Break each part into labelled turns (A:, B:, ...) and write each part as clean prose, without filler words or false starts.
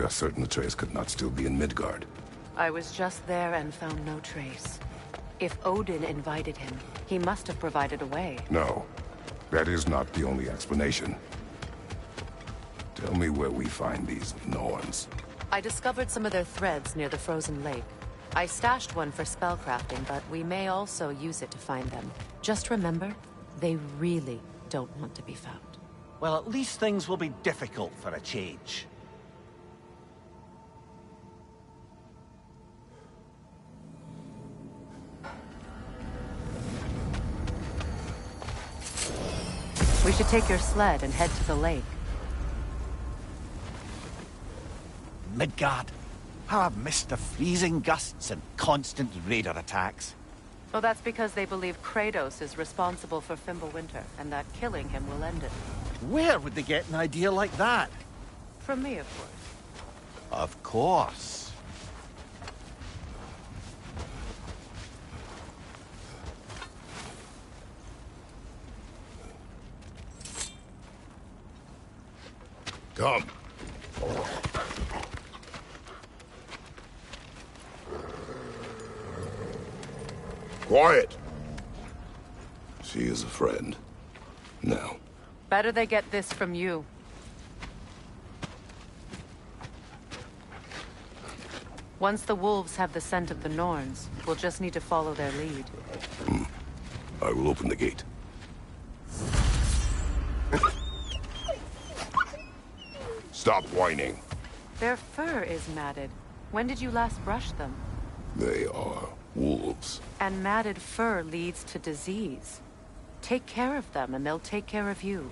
A: are certain the trace could not still be in Midgard.
B: I was just there and found no trace. If Odin invited him, he must have provided a way.
A: No, that is not the only explanation. Tell me where we find these Norns.
B: I discovered some of their threads near the frozen lake. I stashed one for spellcrafting, but we may also use it to find them. Just remember, they really don't want to be found.
C: Well, at least things will be difficult for a change.
B: We should take your sled and head to the lake.
C: Midgard. How I've missed the freezing gusts and constant raider attacks.
B: Well, that's because they believe Kratos is responsible for Fimbulwinter, and that killing him will end it.
C: Where would they get an idea like that?
B: From me, of course.
C: Of course.
A: Come. Quiet. She is a friend. Now.
B: Better they get this from you. Once the wolves have the scent of the Norns, we'll just need to follow their lead.
A: I will open the gate. Stop whining.
B: Their fur is matted. When did you last brush them?
A: They are wolves.
B: And matted fur leads to disease. Take care of them, and they'll take care of you.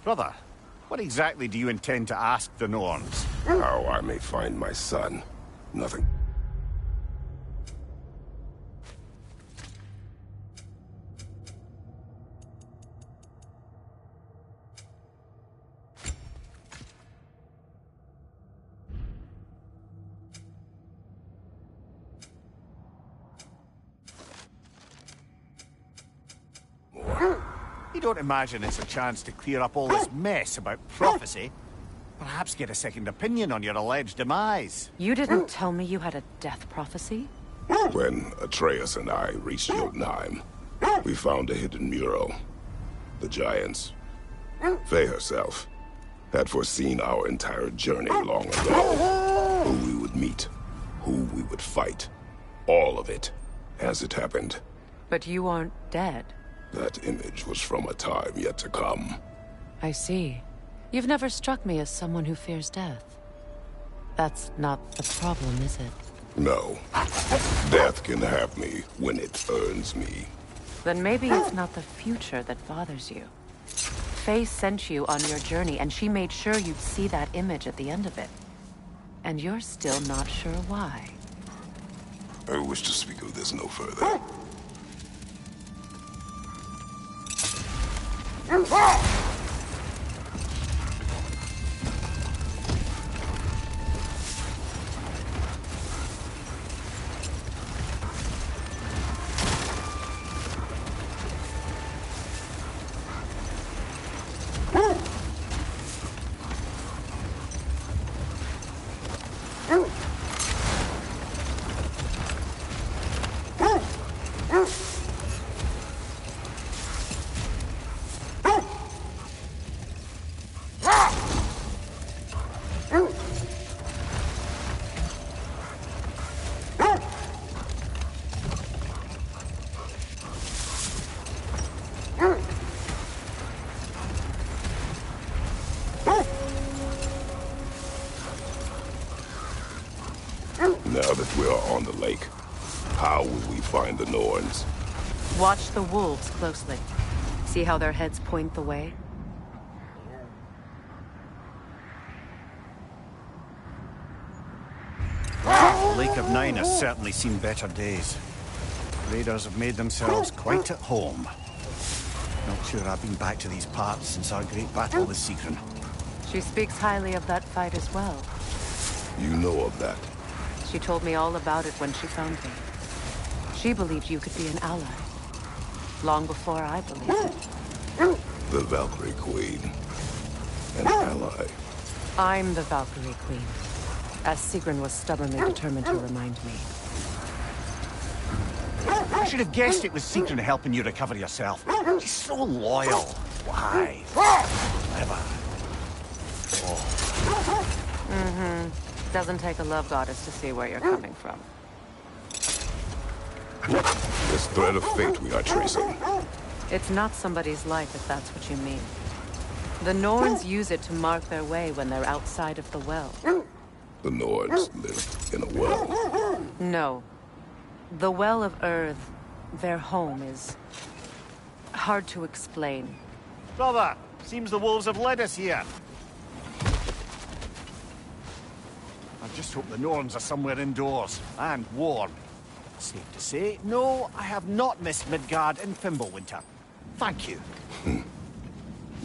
C: Brother, what exactly do you intend to ask the Norns?
A: How I may find my son. Nothing.
C: You don't imagine it's a chance to clear up all this mess about prophecy? Perhaps get a second opinion on your alleged demise.
B: You didn't tell me you had a death prophecy?
A: When Atreus and I reached Jotunheim, we found a hidden mural. The Giants, Faye herself, had foreseen our entire journey long ago. Who we would meet, who we would fight. All of it, as it happened.
B: But you aren't dead.
A: That image was from a time yet to come.
B: I see. You've never struck me as someone who fears death. That's not the problem, is it?
A: No. Death can have me when it earns me.
B: Then maybe it's not the future that bothers you. Faye sent you on your journey, and she made sure you'd see that image at the end of it. And you're still not sure why.
A: I wish to speak of this no further. Now that we are on the lake, how will we find the Norns?
B: Watch the wolves closely. See how their heads point the way?
C: The Lake of Nine has certainly seen better days. Raiders have made themselves quite at home. Not sure I've been back to these parts since our great battle with Sigrun.
B: She speaks highly of that fight as well.
A: You know of that?
B: She told me all about it when she found me. She believed you could be an ally. Long before I believed it.
A: The Valkyrie Queen. An ally.
B: I'm the Valkyrie Queen, as Sigrun was stubbornly determined to remind me.
C: I should have guessed it was Sigrun helping you recover yourself. She's so loyal. Why? Clever. Oh.
B: Doesn't take a love goddess to see where you're coming from.
A: This thread of fate we are tracing.
B: It's not somebody's life, if that's what you mean. The Norns use it to mark their way when they're outside of the well.
A: The Nords live in a well.
B: No. The Well of Earth, their home, is hard to explain.
C: Brother, seems the wolves have led us here. I just hope the Norns are somewhere indoors, and warm. Safe to say, no, I have not missed Midgard in Fimbulwinter. Thank you.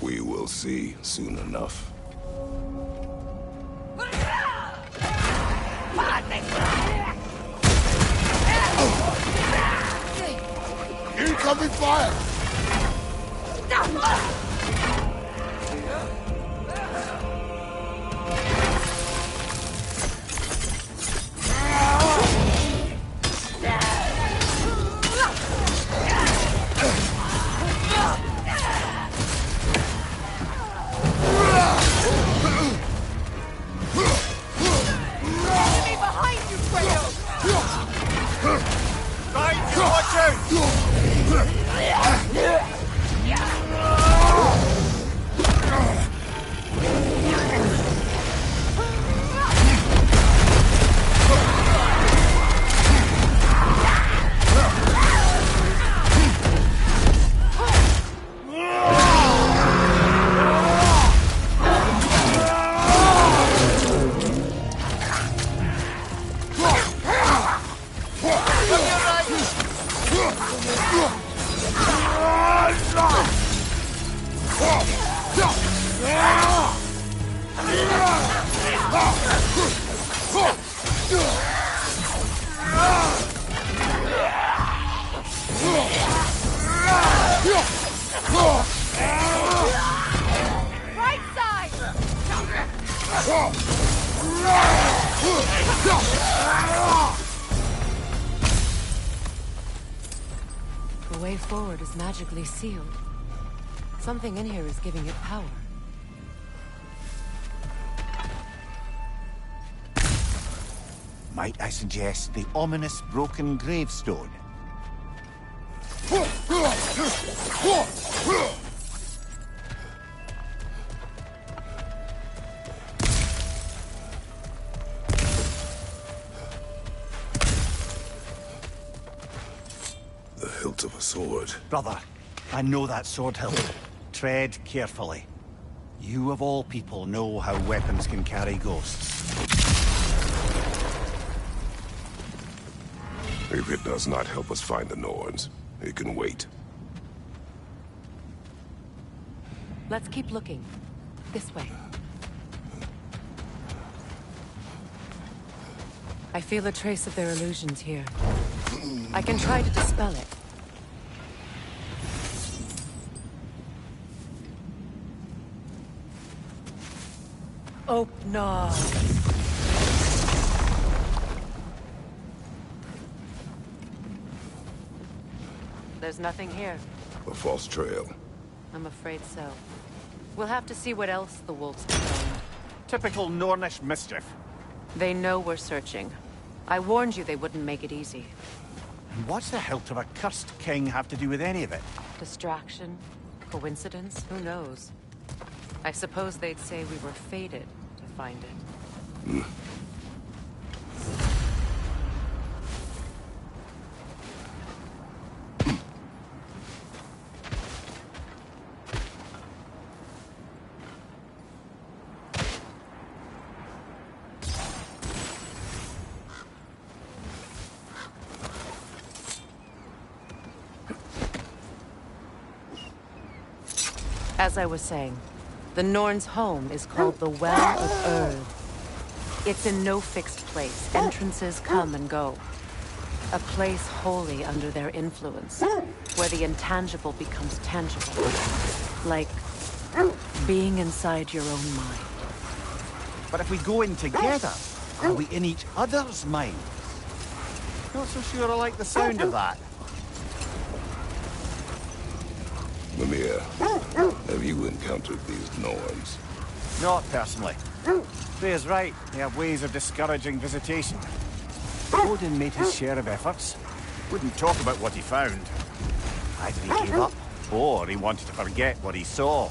A: We will see soon enough.
D: Incoming fire!
E: Right side!
B: The way forward is magically sealed. Something in here is giving it power.
C: Might I suggest the ominous broken gravestone?
A: The hilt of a sword.
C: Brother, I know that sword hilt. Tread carefully. You of all people know how weapons can carry ghosts.
A: If it does not help us find the Norns, it can wait.
B: Let's keep looking. This way. I feel a trace of their illusions here. I can try to dispel it. Oh, no. There's nothing here.
A: A false trail.
B: I'm afraid so. We'll have to see what else the wolves can find.
C: Typical Nornish mischief.
B: They know we're searching. I warned you they wouldn't make it easy.
C: And what's the hilt of a cursed king have to do with any of it?
B: Distraction? Coincidence? Who knows? I suppose they'd say we were fated to find it. As I was saying, the Norn's home is called the Well of Earth. It's in no fixed place. Entrances come and go. A place wholly under their influence, where the intangible becomes tangible. Like being inside your own mind.
C: But if we go in together, are we in each other's minds? Not so sure I like the sound of that.
A: Mimir, have you encountered these Norns?
C: Not personally. Freya's right. They have ways of discouraging visitation. Odin made his share of efforts. Wouldn't talk about what he found. Either he gave up, or he wanted to forget what he saw.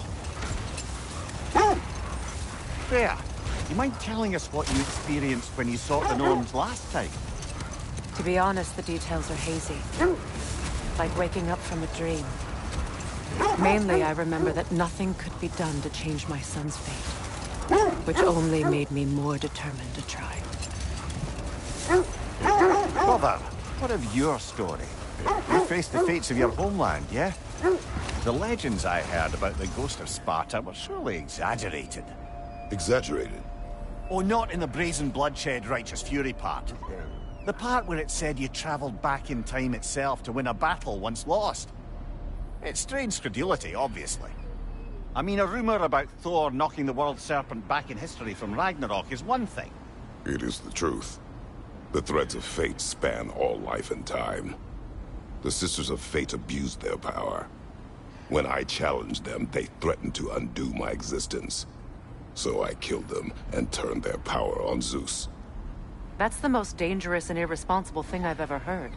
C: Freya, you mind telling us what you experienced when you sought the Norns last time?
B: To be honest, the details are hazy. Like waking up from a dream. Mainly, I remember that nothing could be done to change my son's fate. Which only made me more determined to try.
C: Brother, what of your story? You faced the fates of your homeland, yeah? The legends I heard about the ghost of Sparta were surely exaggerated.
A: Exaggerated?
C: Oh, not in the brazen bloodshed righteous fury part. The part where it said you traveled back in time itself to win a battle once lost. It's strange credulity, obviously. I mean, a rumor about Thor knocking the world serpent back in history from Ragnarok is one thing.
A: It is the truth. The threads of fate span all life and time. The Sisters of Fate abused their power. When I challenged them, they threatened to undo my existence. So I killed them and turned their power on Zeus.
B: That's the most dangerous and irresponsible thing I've ever heard.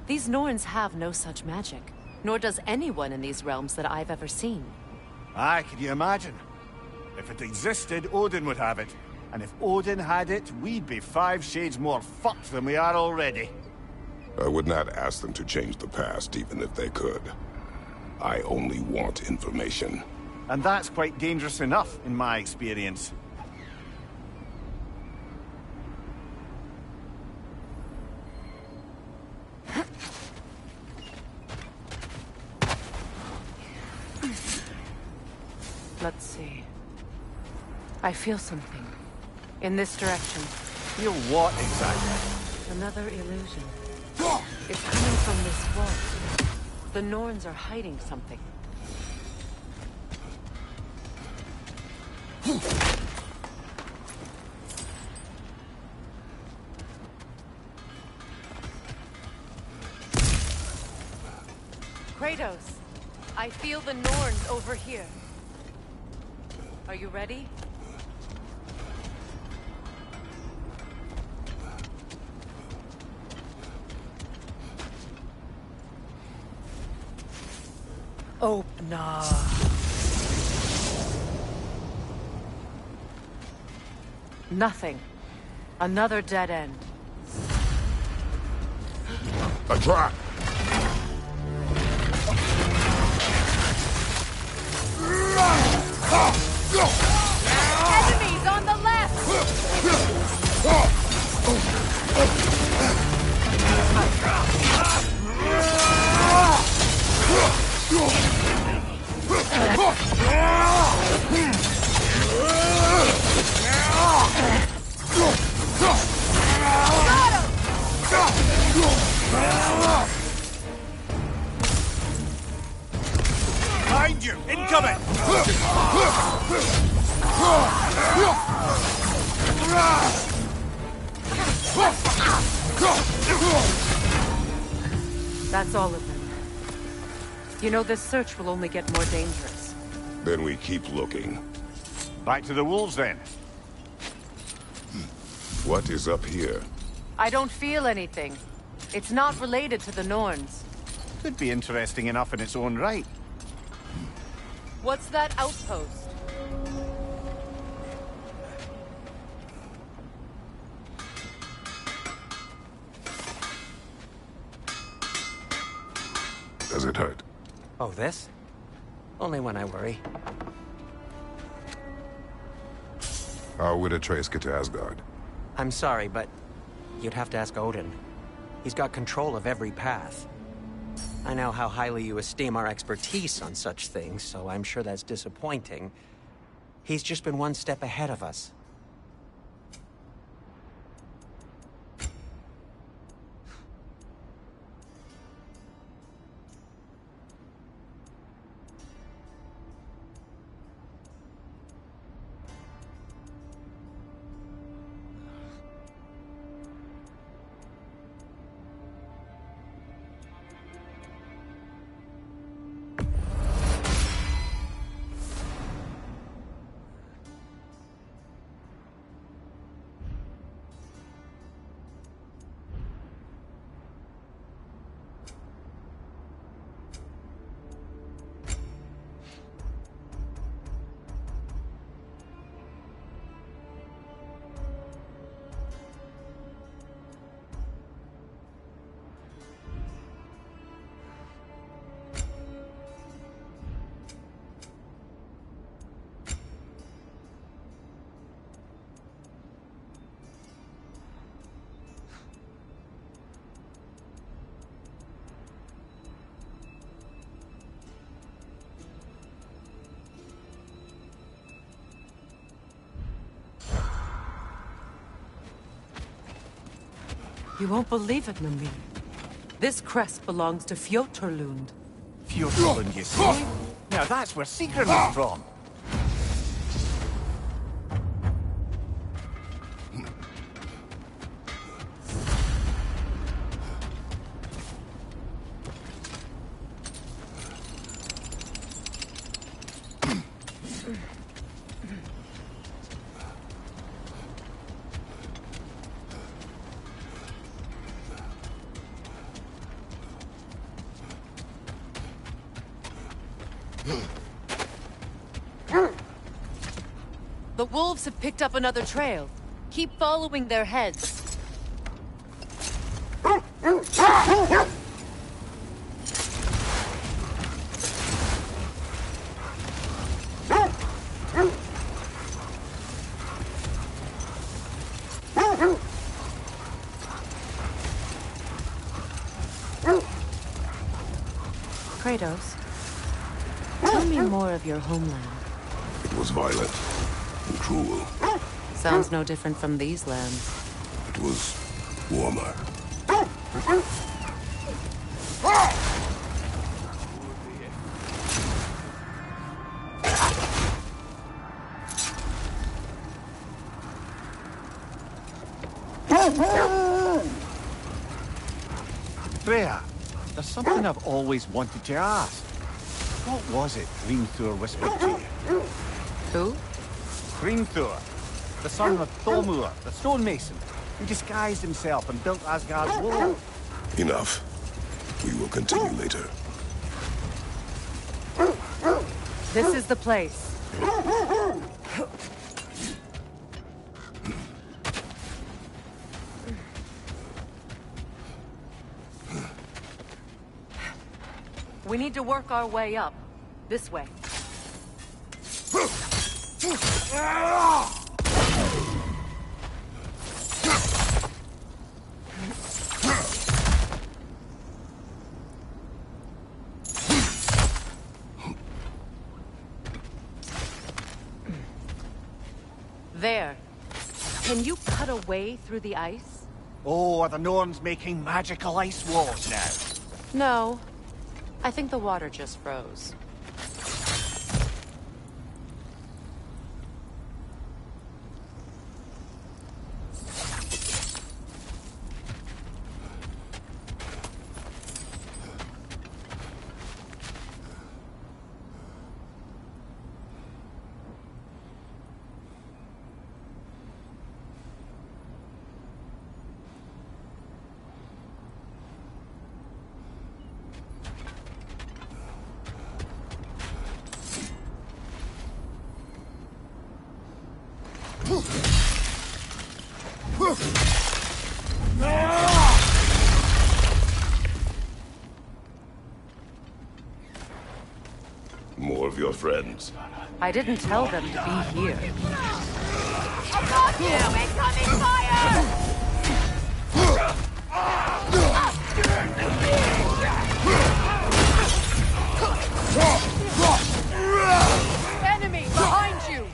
B: These Norns have no such magic, nor does anyone in these realms that I've ever seen.
C: Aye, can you imagine? If it existed, Odin would have it. And if Odin had it, we'd be 5 shades more fucked than we are already.
A: I would not ask them to change the past, even if they could. I only want information.
C: And that's quite dangerous enough, in my experience.
B: Let's see. I feel something. In this direction.
C: Feel what exactly?
B: Another illusion. It's coming from this wall. The Norns are hiding something. Kratos, I feel the Norns over here. Are you ready? Opener. Nothing. Another dead end.
A: A trap!
E: Enemies on the left!
C: Behind you! Incoming!
B: That's all of them. You know, this search will only get more dangerous.
A: Then we keep looking.
C: Back to the wolves, then.
A: What is up here?
B: I don't feel anything. It's not related to the Norns.
C: Could be interesting enough in its own right.
B: What's that outpost?
A: Does it hurt?
F: Oh, this? Only when I worry.
A: How would Atreus get to Asgard?
F: I'm sorry, but you'd have to ask Odin. He's got control of every path. I know how highly you esteem our expertise on such things, so I'm sure that's disappointing. He's just been one step ahead of us.
B: You won't believe it, Namir. This crest belongs to Fjotorlund.
C: Fjordland, you see? Now that's where Sigrun is from.
B: The wolves have picked up another trail. Keep following their heads. Kratos, tell me more of your homeland.
A: It was violent and cruel.
B: Sounds no different from these lands.
A: It was warmer.
C: Freya, there's something I've always wanted to ask. What was it Hrimthur whispered to you?
B: Who?
C: Hrimthur, the son of Thormur, the stonemason, who disguised himself and built Asgard's wall.
A: Enough. We will continue later.
B: This is the place. We need to work our way up. This way. There. Can you cut a way through the ice?
C: Oh, are the Norns making magical ice walls now?
B: No. I think the water just froze.
A: More of your friends.
B: I didn't tell them to be here.
E: Got you! Incoming fire! Enemy behind you!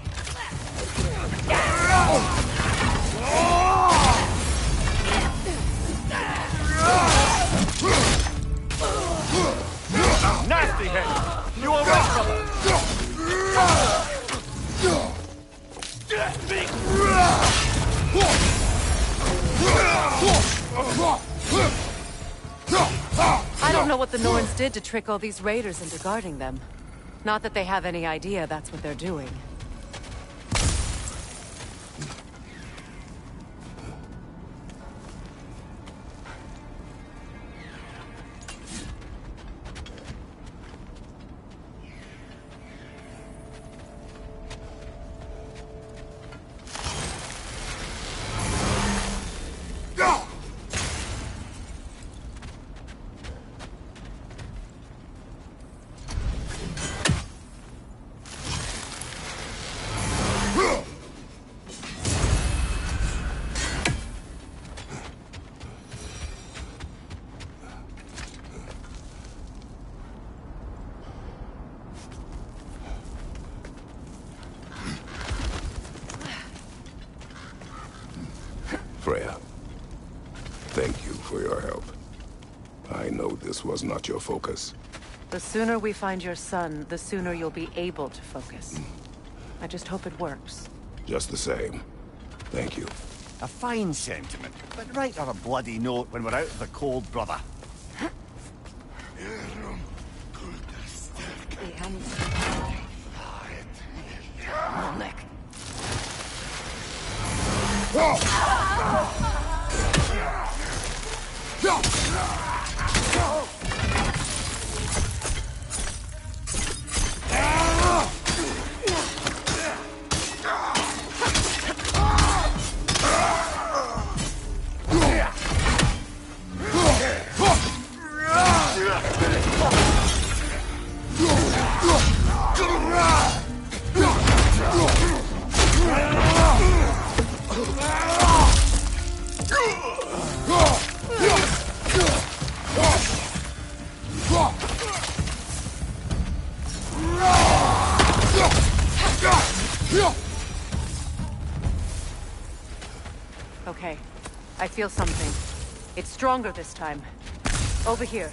C: Nasty hit! You all right, brother?
B: I don't know what the Norns did to trick all these raiders into guarding them. Not that they have any idea that's what they're doing.
A: this was not your focus.
B: The sooner we find your son, the sooner you'll be able to focus. I just hope it works.
A: Just the same. Thank you.
C: A fine sentiment, but write her a bloody note when we're out of the cold, brother.
B: Nick. Okay, I feel something. It's stronger this time. Over here.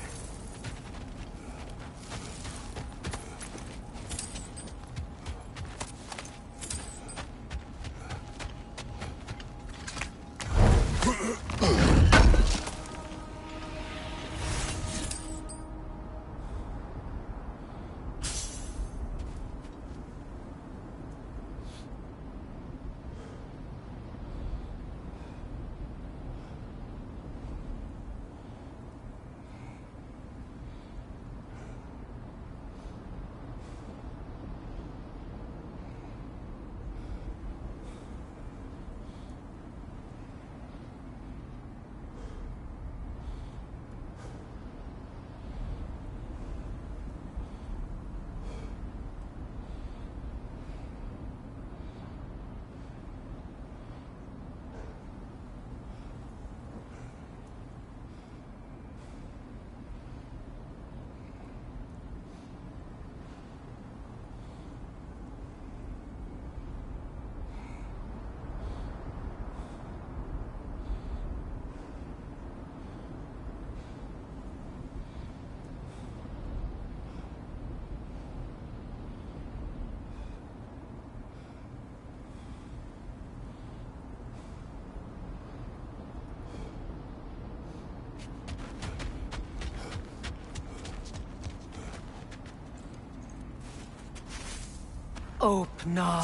B: Opener.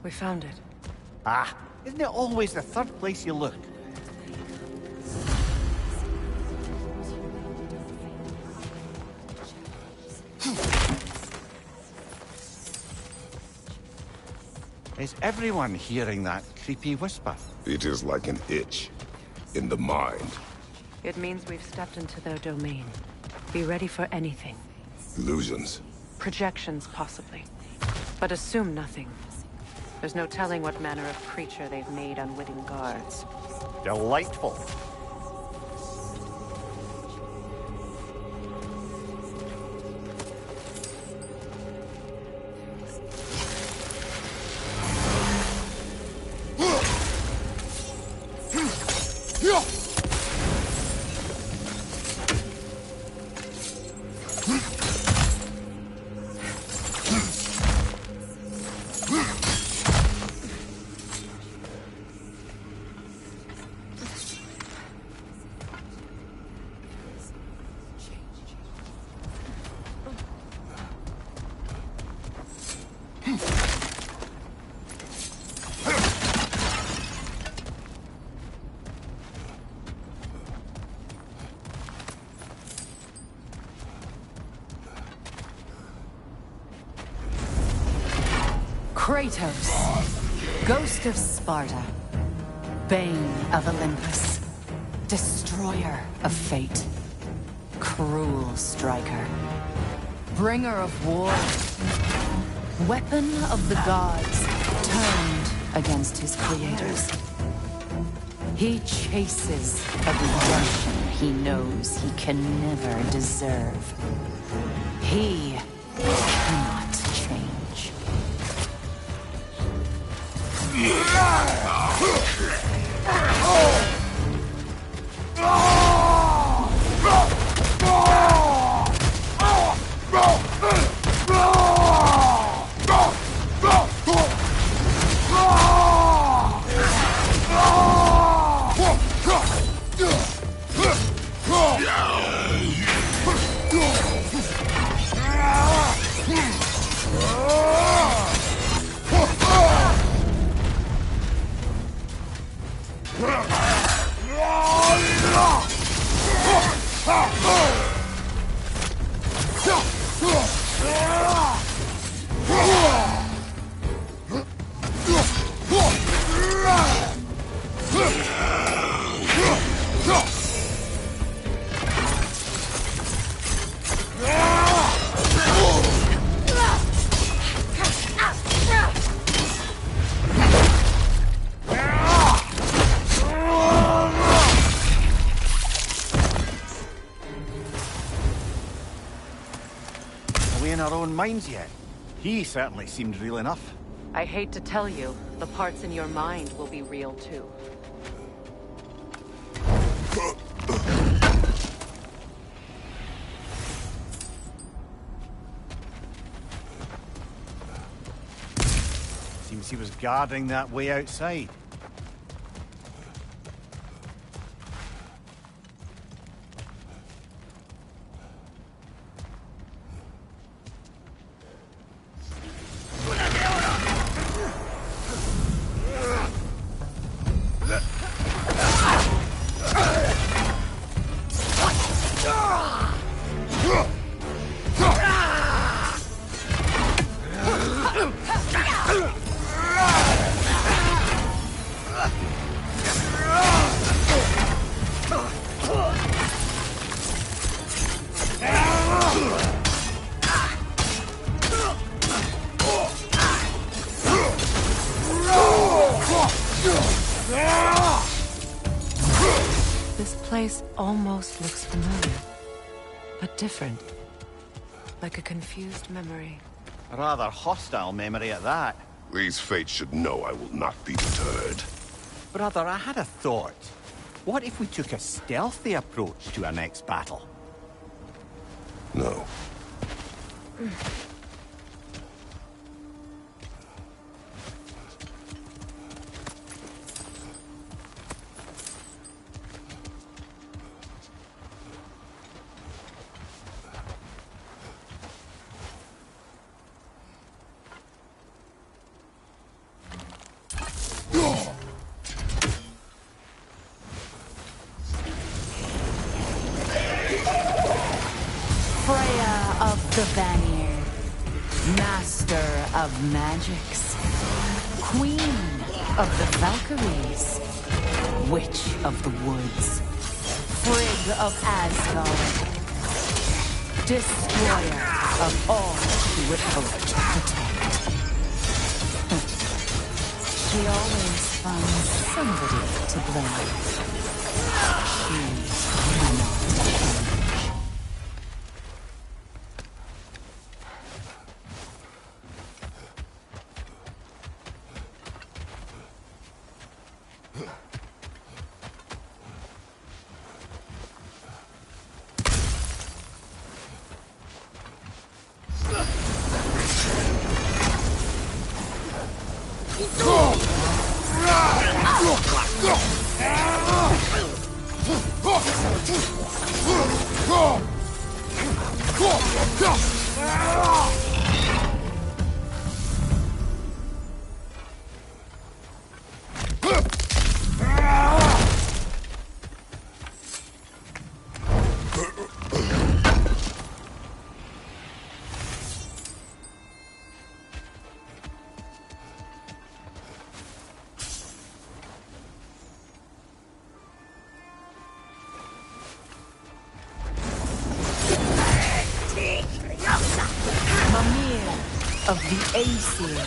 B: We found it.
C: Ah, isn't it always the third place you look? Is everyone hearing that creepy whisper?
A: It is like an itch in the mind.
B: It means we've stepped into their domain. Be ready for anything.
A: Illusions.
B: Projections, possibly. But assume nothing. There's no telling what manner of creature they've made unwitting guards.
C: Delightful.
G: Kratos, Ghost of Sparta, Bane of Olympus, Destroyer of Fate, Cruel Striker, Bringer of War, Weapon of the Gods, turned against his creators. He chases a redemption he knows he can never deserve. He cannot change.
C: Our own minds yet? He certainly seemed real enough.
B: I hate to tell you, the parts in your mind will be real too.
C: Seems he was guarding that way outside.
B: This place almost looks familiar, but different. Like a confused memory.
C: A rather hostile memory at that.
A: These fates should know I will not be deterred.
C: Brother, I had a thought. What if we took a stealthy approach to our next battle?
A: No.
G: The Vanir, master of magics, queen of the Valkyries, witch of the woods, Frigg of Asgard, destroyer of all she would hope to protect. She always finds somebody to blame. She cannot change. Of the Aesir.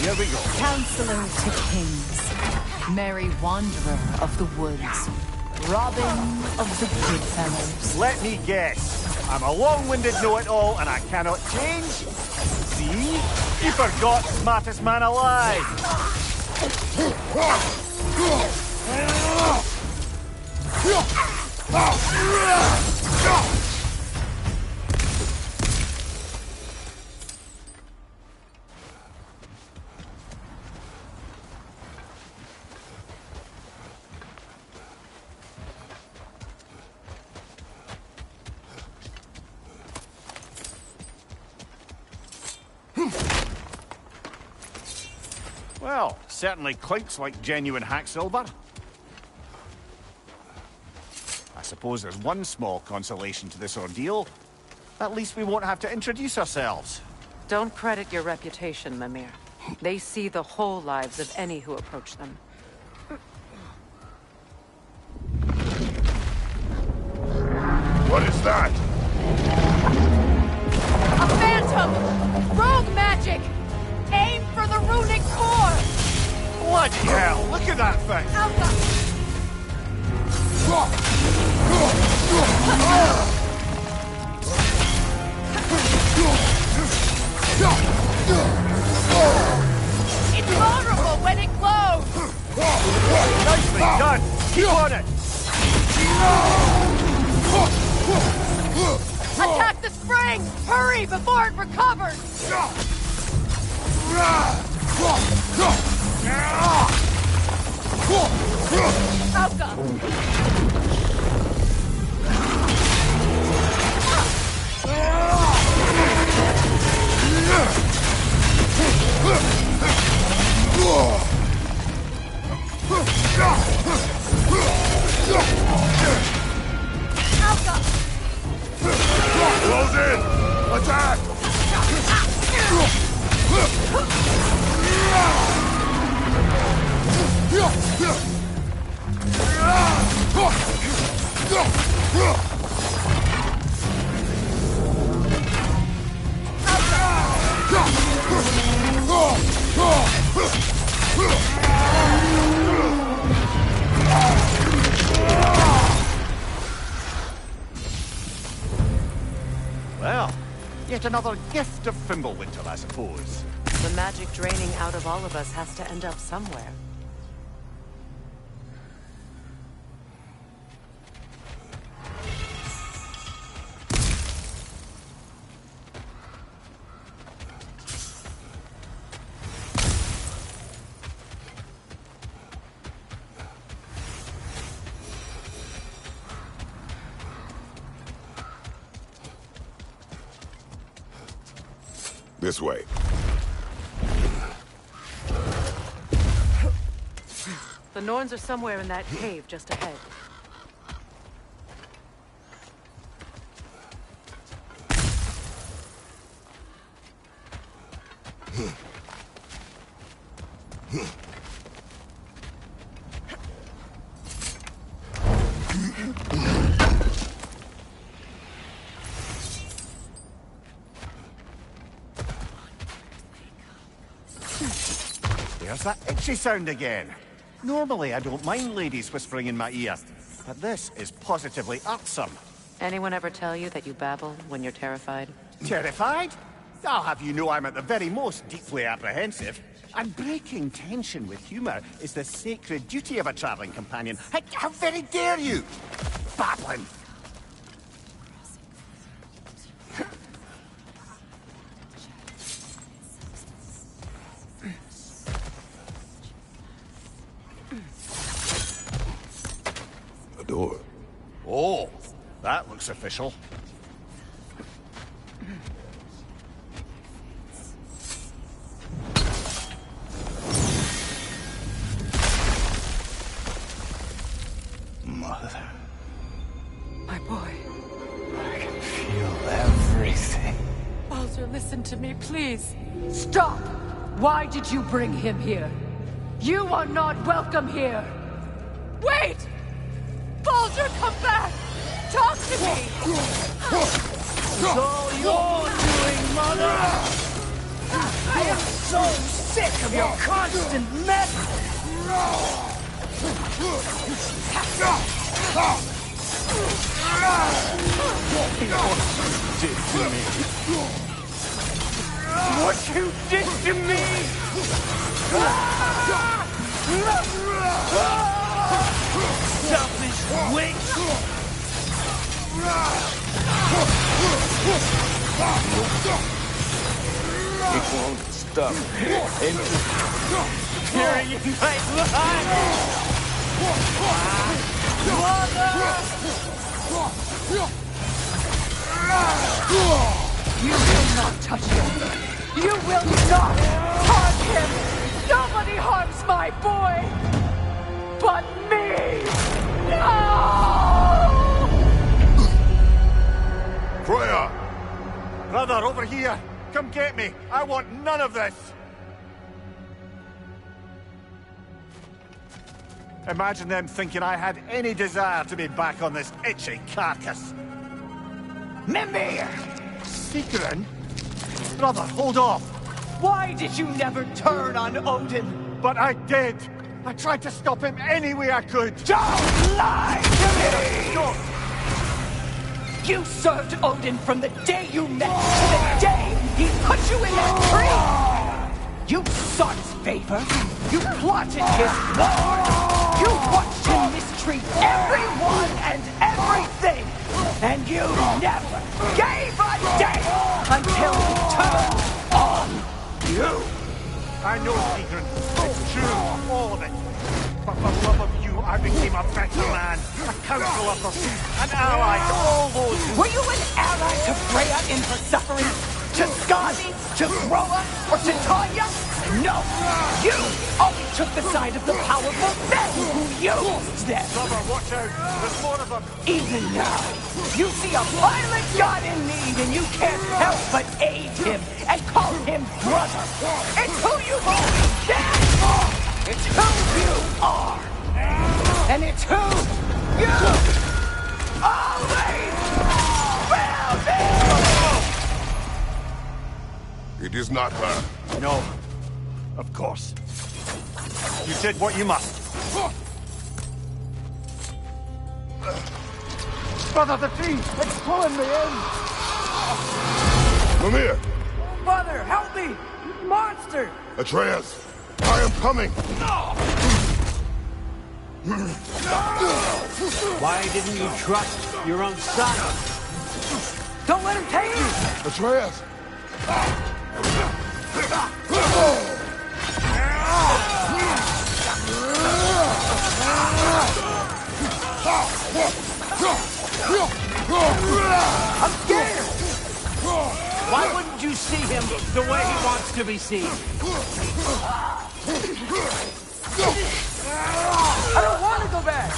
C: Here we go.
G: Counselor to kings. Merry wanderer of the woods. Robin of the Goodfellows.
C: Let me guess. I'm a long-winded know-it-all and I cannot change? See? You forgot smartest man alive! Well, certainly clinks like genuine hack silver. I suppose there's one small consolation to this ordeal. At least we won't have to introduce ourselves.
B: Don't credit your reputation, Mimir. They see the whole lives of any who approach them.
A: What is that?
E: A phantom! Rogue magic! Aim for the runic core!
C: Bloody hell, look at that thing!
E: Alpha! It's vulnerable when it glows!
C: Nicely done! Keep on it!
E: Attack the spring! Hurry before it recovers! Alka! Alka!
A: Close in! Attack!
C: Well, yet another gift of Fimbulwinter, I suppose.
B: The magic draining out of all of us has to end up somewhere.
A: This way.
B: The Norns are somewhere in that cave just ahead.
C: There's that itchy sound again. Normally I don't mind ladies whispering in my ear, but this is positively irksome.
B: Anyone ever tell you that you babble when you're terrified?
C: Terrified? I'll have you know I'm at the very most deeply apprehensive. And breaking tension with humour is the sacred duty of a travelling companion. How very dare you! Babbling!
A: A door.
C: Oh, that looks official.
H: Mother,
B: My boy.
H: I can feel everything.
G: Baldur, listen to me, please. Stop! Why did you bring him here? You are not welcome here!
E: Wait! Baldur, come back! Talk to me!
H: It's all your doing, Mother! I am so sick of your constant mess! What you did to me! Selfish witch!
I: It won't stop.
H: Carrying my blood!
G: You will not touch him! You will not harm him! Nobody harms my boy! But me! No!
A: Freya!
C: Brother, over here! Come get me! I want none of this! Imagine them thinking I had any desire to be back on this itchy carcass.
H: Mimir!
C: Secret? Brother, hold off!
H: Why did you never turn on Odin?
C: But I did! I tried to stop him any way I could!
H: Don't lie to me!
C: Don't!
H: You served Odin from the day you met to the day he put you in that tree! You sought his favor. You plotted his war. You watched him mistreat everyone and everything. And you never gave a damn until he turned on you.
C: I know, Secret. It's true, all of it. But for love of you, I became a better man. A counselor for peace, an ally to all those who...
H: Were you an ally to Freya in her suffering? To Skadi? To Groa? Or to Tanya? No! You only took the side of the powerful men who used them!
C: Brother, watch out! There's more of them!
H: Even now, you see a violent god in need and you can't help but aid him and call him brother! It's who you've always been! It's who you are! And it's who you always will be!
A: It is not her.
C: No. Of course. You did what you must. Brother, the tree! It's pulling me in!
A: Mimir!
H: Brother, help me! Monster!
A: Atreus! I am coming!
J: Why didn't you trust your own son?
H: Don't let him take you!
A: Atreus!
H: I'm scared!
J: Why wouldn't you see him the way he wants to be seen?
H: I don't want to go back!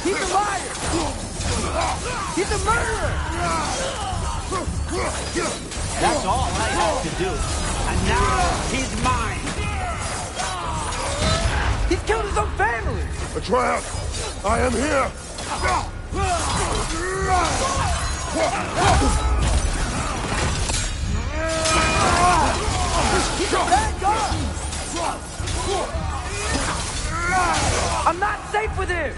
H: He's a liar! He's a murderer!
J: That's all I have to do. And now he's mine.
H: He's killed his own family!
A: Atreus! I am here!
H: He's a bad god! I'm not safe with him!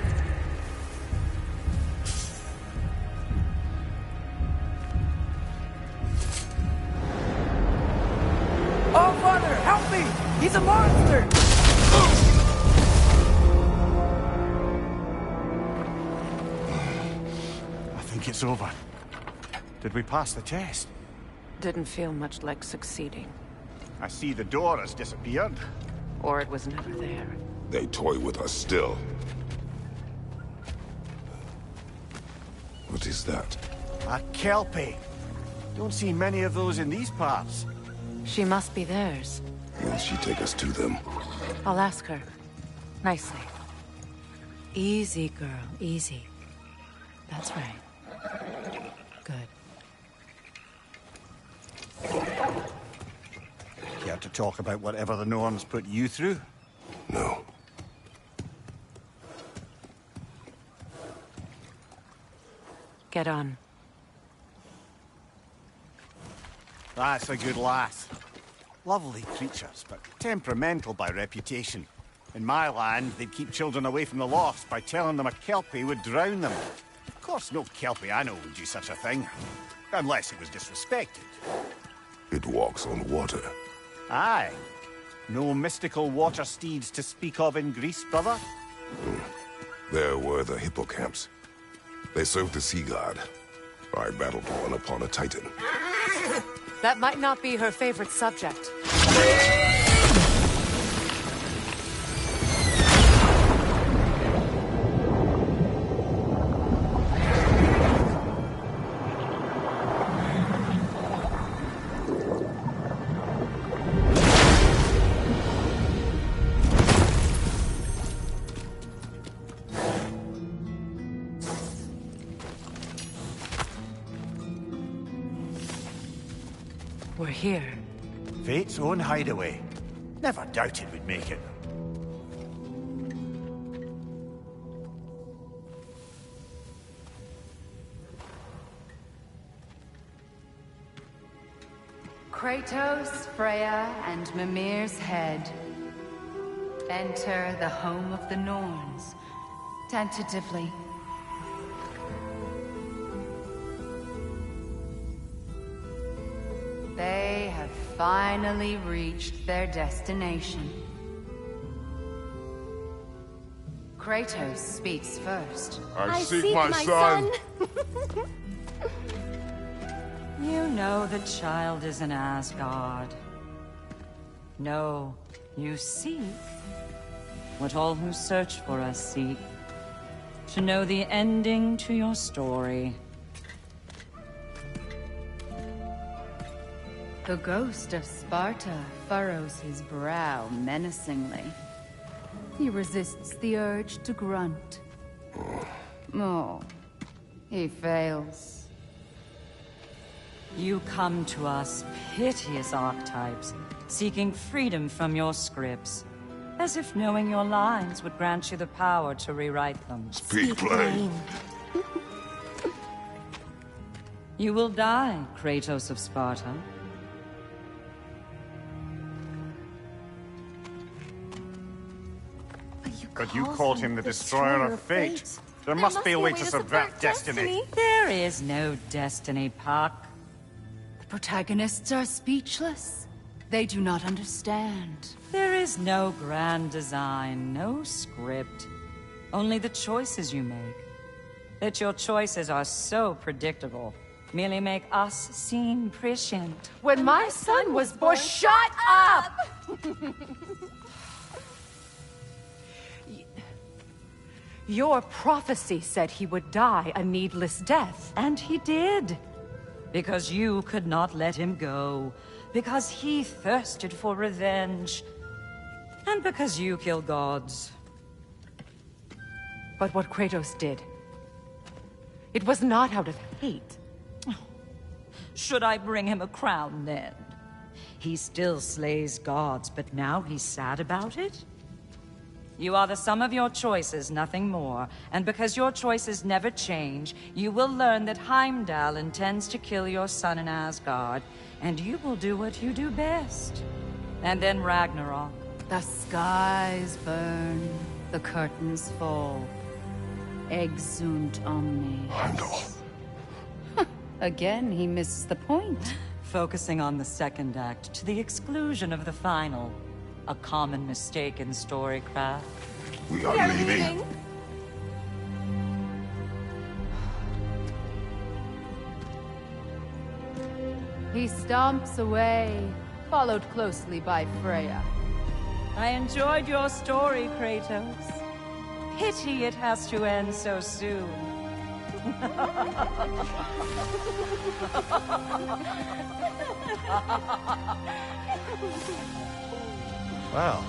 H: Oh, Father, help me! He's a monster!
C: I think it's over. Did we pass the test?
B: Didn't feel much like succeeding.
C: I see the door has disappeared.
B: Or it was never there.
A: They toy with us still. What is that?
C: A Kelpie. Don't see many of those in these parts.
B: She must be theirs.
A: Will she take us to them?
B: I'll ask her. Nicely. Easy, girl. Easy. That's right. Good.
C: Care to talk about whatever the Norns put you through?
A: No.
B: Get on.
C: That's a good lass. Lovely creatures, but temperamental by reputation. In my land, they'd keep children away from the lost by telling them a Kelpie would drown them. Of course, no Kelpie I know would do such a thing. Unless it was disrespected.
A: It walks on water.
C: Aye. No mystical water steeds to speak of in Greece, brother?
A: There were the hippocamps. They served the sea god. I battled one upon a titan.
B: That might not be her favorite subject. We're here.
C: Fate's own hideaway. Never doubted we'd make it.
K: Kratos, Freya, and Mimir's head. Enter the home of the Norns. Tentatively. They have finally reached their destination. Kratos speaks first.
D: I seek my son.
L: You know the child is in Asgard. No, you seek what all who search for us seek. To know the ending to your story.
K: The ghost of Sparta furrows his brow menacingly. He resists the urge to grunt. Oh, he fails.
L: You come to us, piteous archetypes, seeking freedom from your scripts. As if knowing your lines would grant you the power to rewrite them.
A: Speak plain.
L: You will die, Kratos of Sparta.
C: But you called him the Destroyer of Fate. There must be a way to subvert destiny.
L: There is no destiny, Puck.
K: The protagonists are speechless. They do not understand.
L: There is no grand design, no script. Only the choices you make. That your choices are so predictable merely make us seem prescient.
E: When my son was born, shut up!
B: Your prophecy said he would die a needless death.
L: And he did. Because you could not let him go. Because he thirsted for revenge. And because you kill gods.
B: But what Kratos did, it was not out of hate.
L: Should I bring him a crown then? He still slays gods, but now he's sad about it? You are the sum of your choices, nothing more. And because your choices never change, you will learn that Heimdall intends to kill your son in Asgard, and you will do what you do best. And then Ragnarok.
K: The skies burn, the curtains fall. Exunt omnes.
A: Heimdall.
K: Again, he misses the point.
L: Focusing on the second act to the exclusion of the final. A common mistake in storycraft.
A: We are leaving.
K: He stomps away, followed closely by Freya.
L: I enjoyed your story, Kratos. Pity it has to end so soon.
C: Well,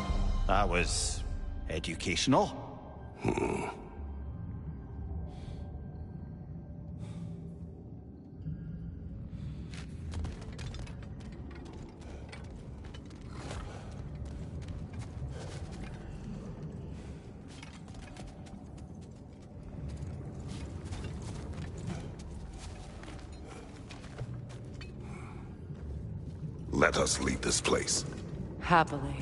C: that was educational.
A: Let us leave this place.
B: Happily.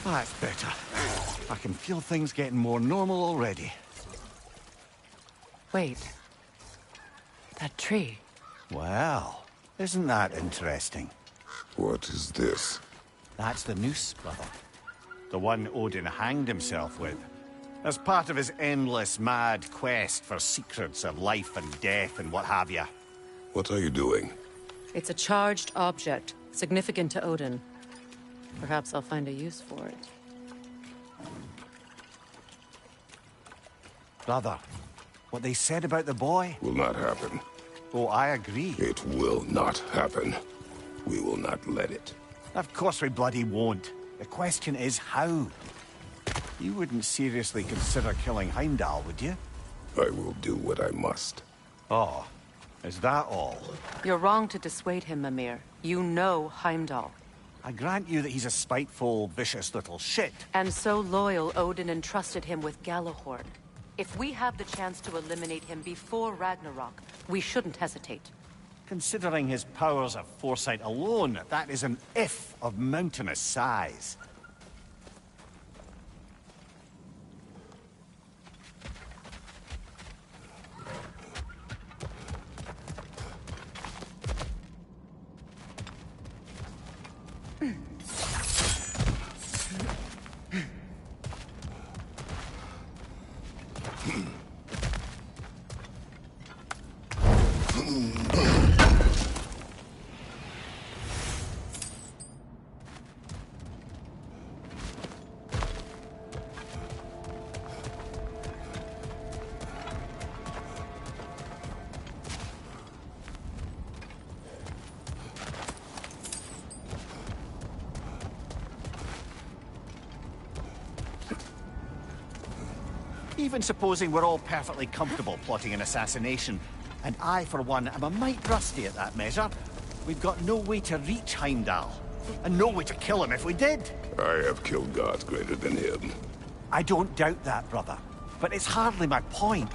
C: That's better. I can feel things getting more normal already.
B: Wait. That tree.
C: Well, isn't that interesting?
A: What is this?
C: That's the noose, brother. The one Odin hanged himself with. As part of his endless, mad quest for secrets of life and death and what have you.
A: What are you doing?
B: It's a charged object, significant to Odin. Perhaps I'll find a use for it.
C: Brother, what they said about the boy?
A: Will not happen.
C: Oh, I agree.
A: It will not happen. We will not let it.
C: Of course we bloody won't. The question is how. You wouldn't seriously consider killing Heimdall, would you?
A: I will do what I must.
C: Oh, is that all?
B: You're wrong to dissuade him, Mimir. You know Heimdall.
C: I grant you that he's a spiteful, vicious little shit.
B: And so loyal, Odin entrusted him with Galahorn. If we have the chance to eliminate him before Ragnarok, we shouldn't hesitate.
C: Considering his powers of foresight alone, that is an if of mountainous size. Even supposing we're all perfectly comfortable plotting an assassination, and I, for one, am a mite rusty at that measure, we've got no way to reach Heimdall, and no way to kill him if we did.
A: I have killed gods greater than him.
C: I don't doubt that, brother, but it's hardly my point.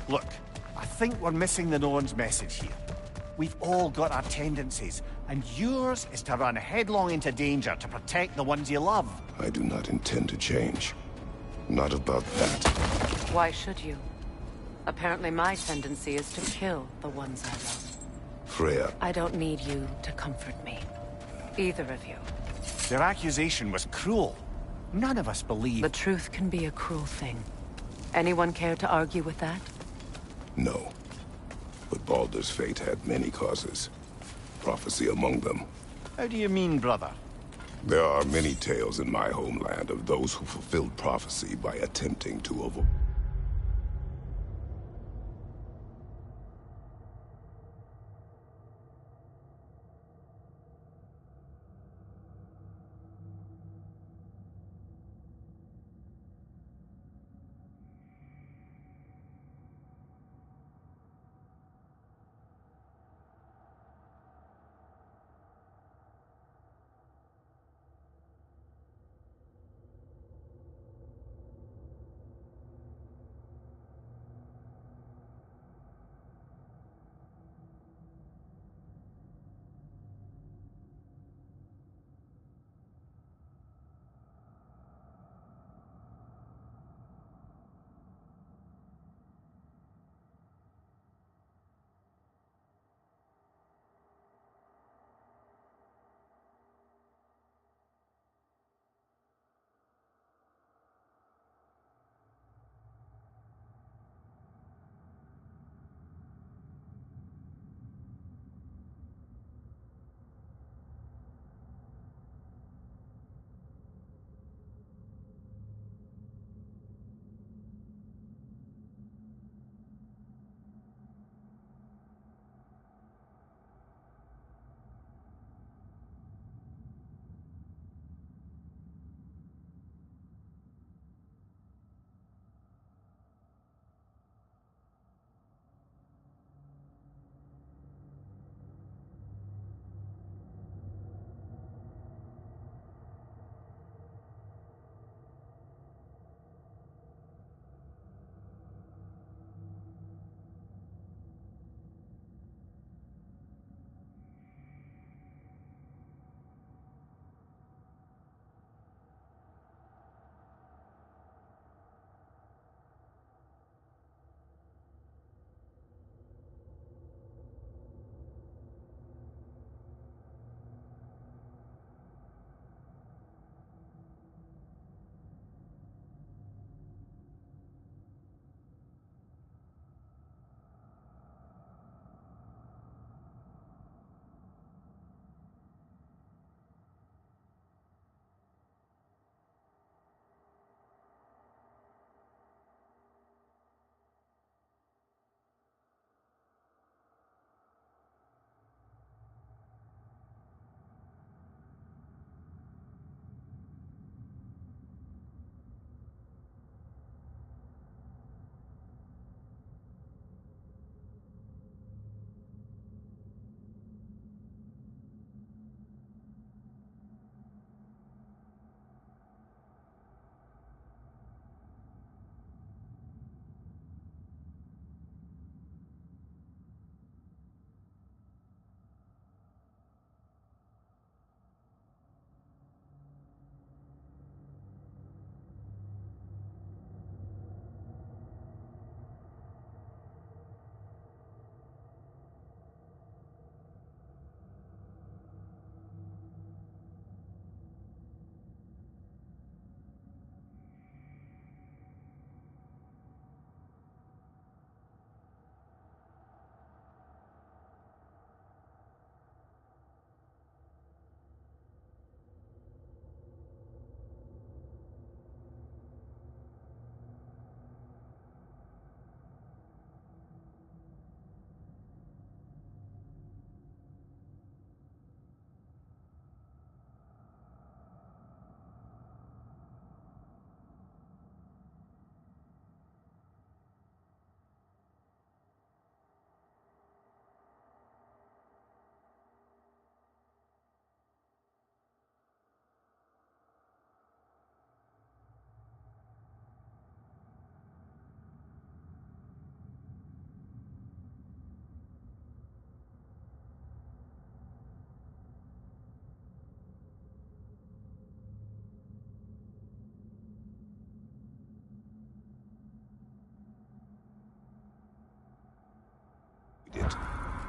C: Look, I think we're missing the Norn's message here. We've all got our tendencies, and yours is to run headlong into danger to protect the ones you love.
A: I do not intend to change. Not about that.
B: Why should you? Apparently my tendency is to kill the ones I love.
A: Freya.
B: I don't need you to comfort me. Either of you.
C: Their accusation was cruel. None of us believe...
B: The truth can be a cruel thing. Anyone care to argue with that?
A: No. But Baldur's fate had many causes. Prophecy among them.
C: How do you mean, brother?
A: There are many tales in my homeland of those who fulfilled prophecy by attempting to avoid...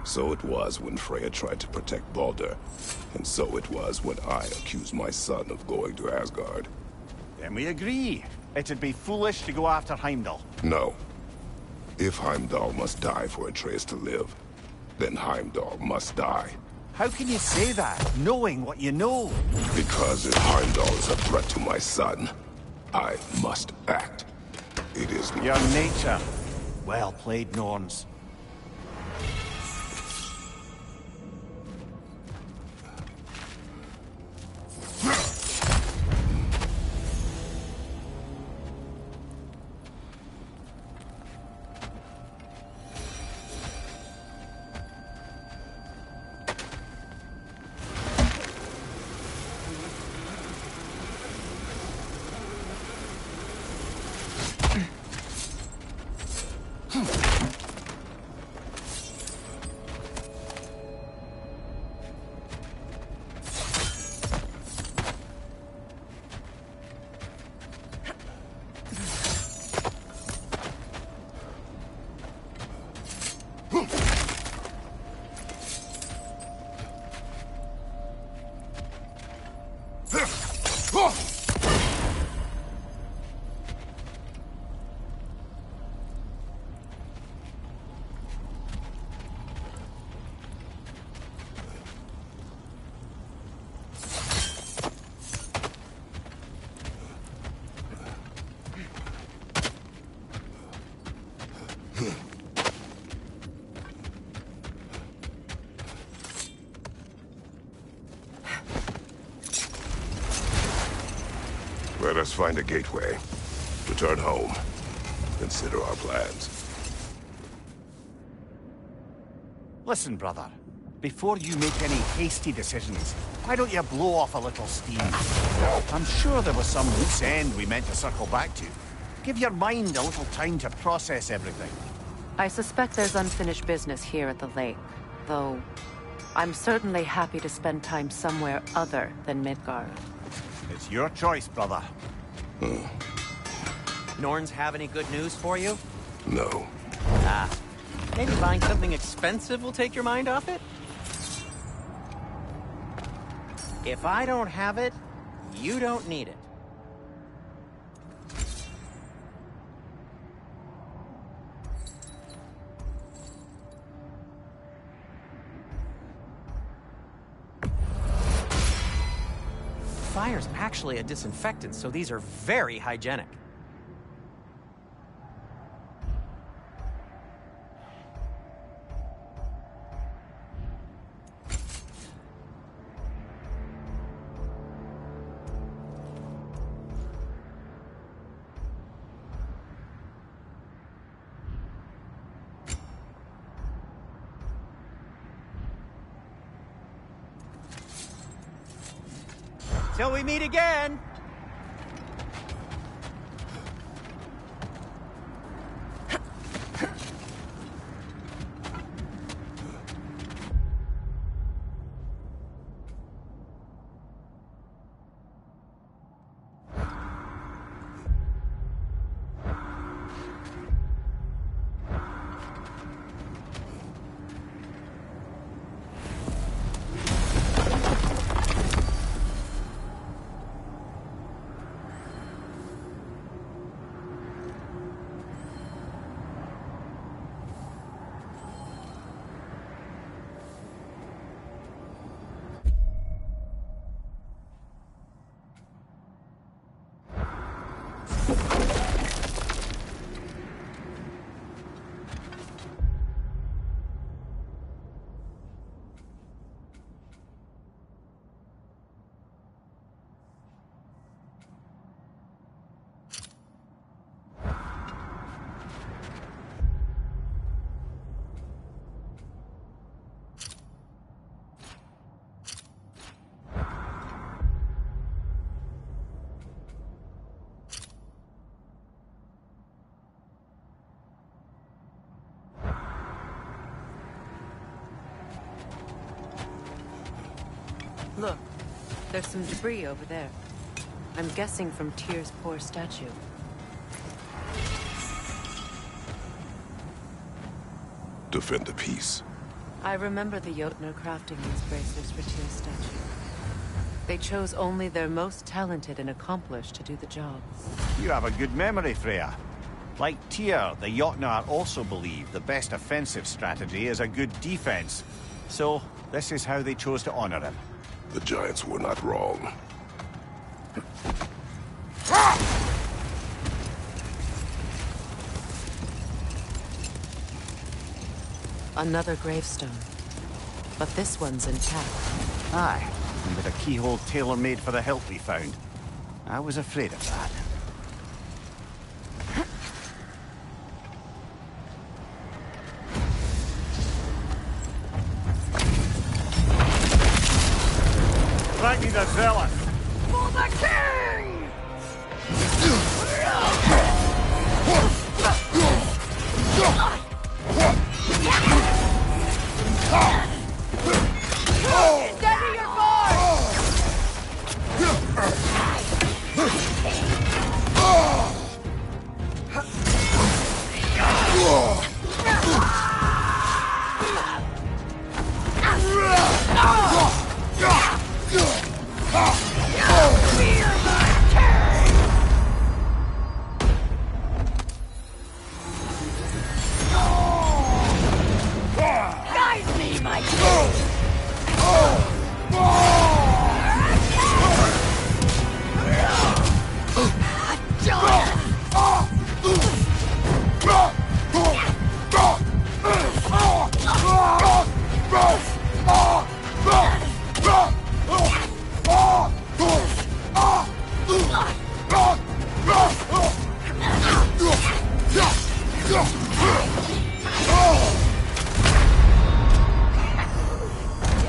A: So it was when Freya tried to protect Baldur. And so it was when I accused my son of going to Asgard.
C: Then we agree. It'd be foolish to go after Heimdall.
A: No. If Heimdall must die for Atreus to live, then Heimdall must die.
C: How can you say that, knowing what you know?
A: Because if Heimdall is a threat to my son, I must act. It is
C: your nature. Well played, Norns.
A: Let us find a gateway. Return home. Consider our plans.
C: Listen, brother. Before you make any hasty decisions, why don't you blow off a little steam? I'm sure there was some loose end we meant to circle back to. Give your mind a little time to process everything.
B: I suspect there's unfinished business here at the lake, though I'm certainly happy to spend time somewhere other than Midgard.
C: It's your choice, brother.
F: Norns have any good news for you?
A: No.
F: Ah, maybe buying something expensive will take your mind off it? If I don't have it, you don't need it. Fire's actually a disinfectant, so these are very hygienic. Till we meet again!
B: Look, there's some debris over there. I'm guessing from Tyr's poor statue.
A: Defend the peace.
B: I remember the Jotnar crafting these bracers for Tyr's statue. They chose only their most talented and accomplished to do the job.
C: You have a good memory, Freya. Like Tyr, the Jotnar also believe the best offensive strategy is a good defense. So, this is how they chose to honor him.
A: The Giants were not wrong.
B: Another gravestone. But this one's intact.
C: Aye, and with a keyhole tailor-made for the hilt we found. I was afraid of that. Ragni the Zealous!
G: For the king! Steady your board! Guide me, my king!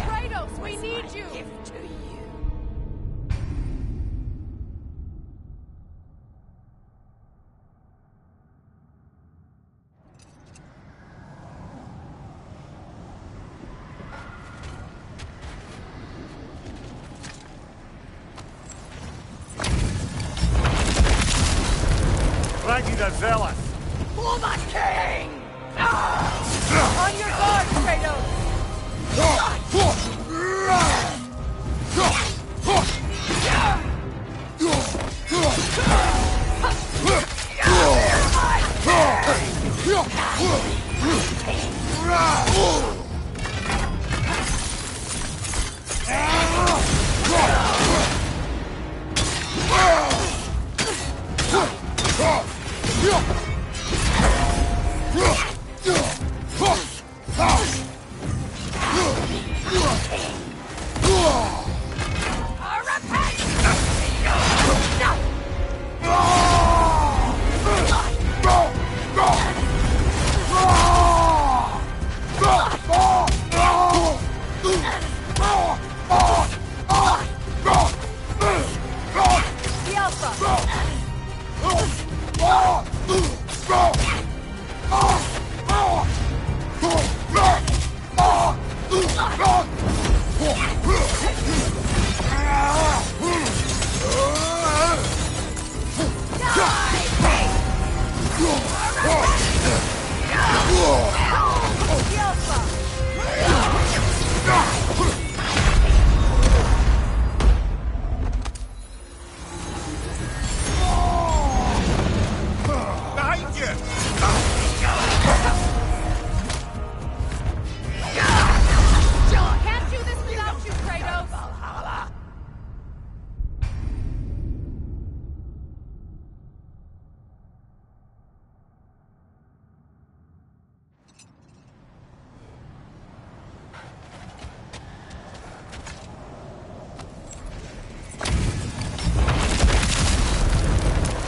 G: Kratos, we need you!
C: Ragni the Zealous!
G: For the king! On your guard, Kratos! Can't do this without you, Kratos!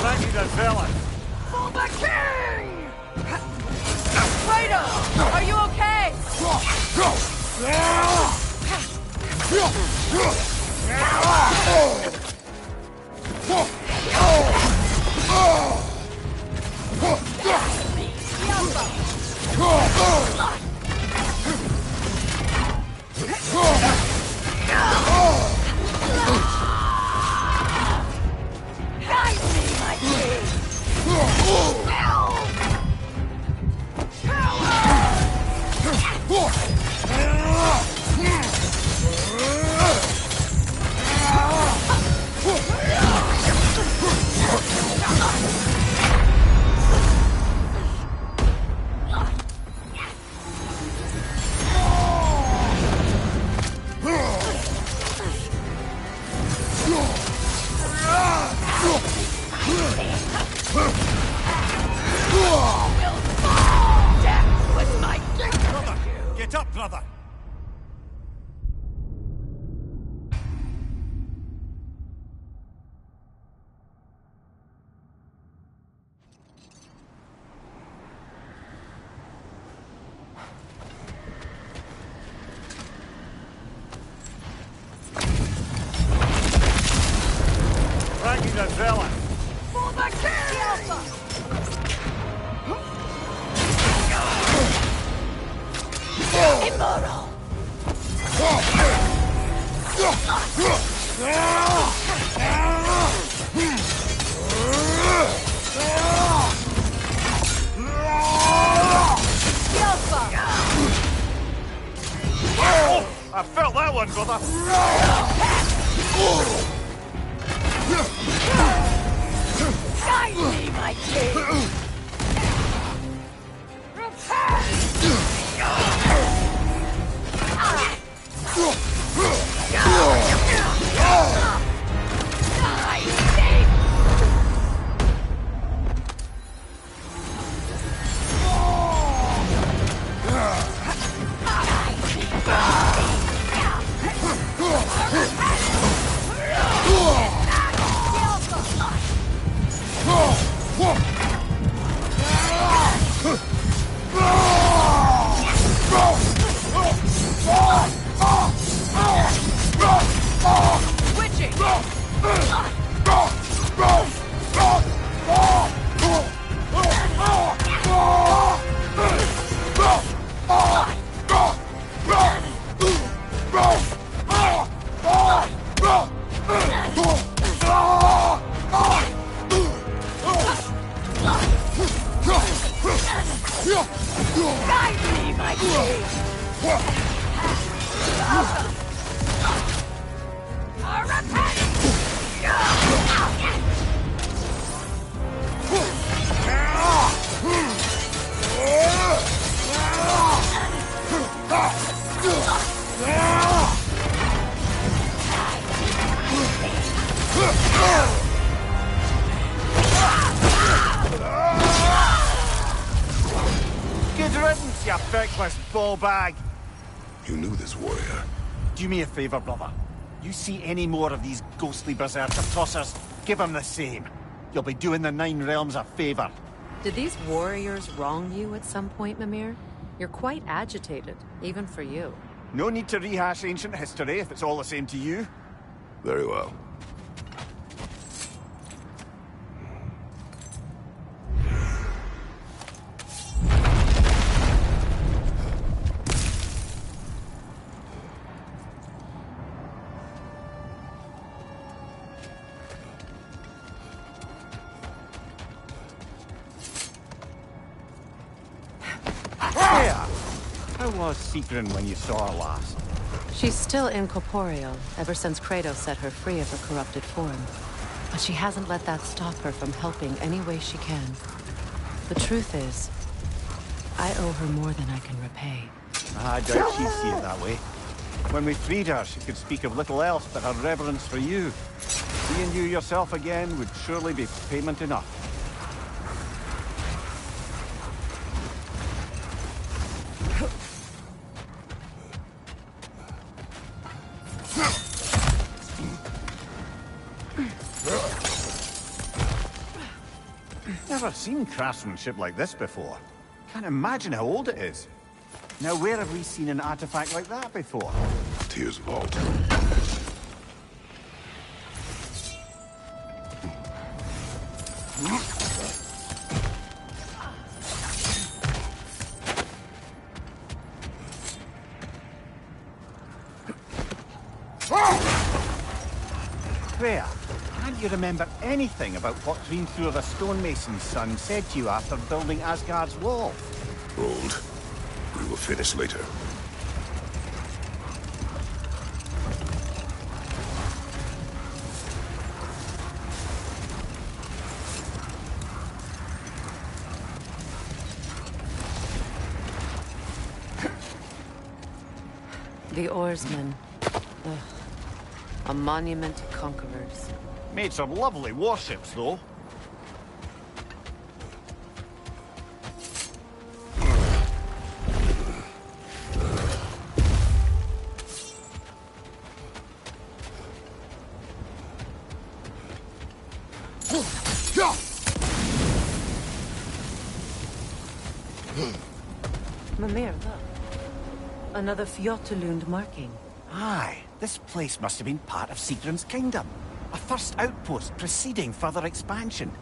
C: Ragni the Zealous!
G: For the king! Kratos, are you okay? Guide me, my king! Power!
C: Wait up, brother! Ragnar Vela!
G: For the kill! Immoral!
C: Oh, I felt that one, brother!
G: Guide me, my king!
C: Good riddance, you feckless ball bag!
A: You knew this warrior.
C: Do me a favor, brother. You see any more of these ghostly berserker tossers, give them the same. You'll be doing the Nine Realms a favor.
B: Did these warriors wrong you at some point, Mimir? You're quite agitated, even for you.
C: No need to rehash ancient history if it's all the same to you.
A: Very well.
C: How was Sigrun when you saw her last?
B: She's still incorporeal, ever since Kratos set her free of her corrupted form. But she hasn't let that stop her from helping any way she can. The truth is, I owe her more than I can repay.
C: I doubt she'd see it that way. When we freed her, she could speak of little else but her reverence for you. Seeing you yourself again would surely be payment enough. Never seen craftsmanship like this before. Can't imagine how old it is. Now, where have we seen an artifact like that before?
A: Tyr's vault.
C: Freya, can't you remember anything about what Hrimthur the stonemason's son said to you after building Asgard's wall?
A: Old. We will finish later.
B: The oarsmen. Ugh. A monument to conquerors.
C: Made some lovely warships, though.
B: Mimir, look. Another Fjotalund marking.
C: Aye, this place must have been part of Sigrun's kingdom. A first outpost preceding further expansion.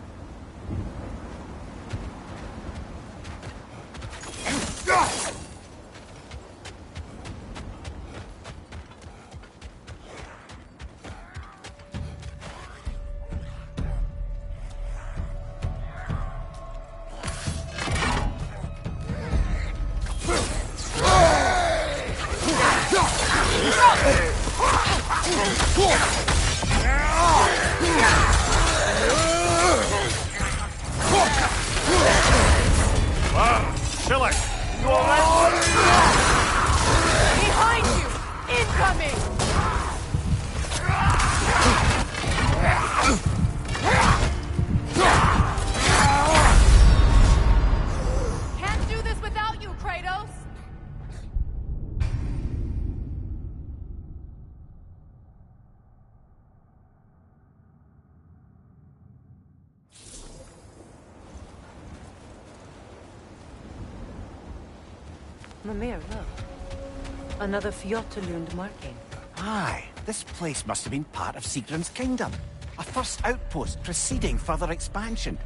G: Behind you! Incoming! Can't do this without you, Kratos!
B: Mimir, look. Another Fjotalund marking.
C: Aye, this place must have been part of Sigrun's kingdom. A first outpost preceding further expansion.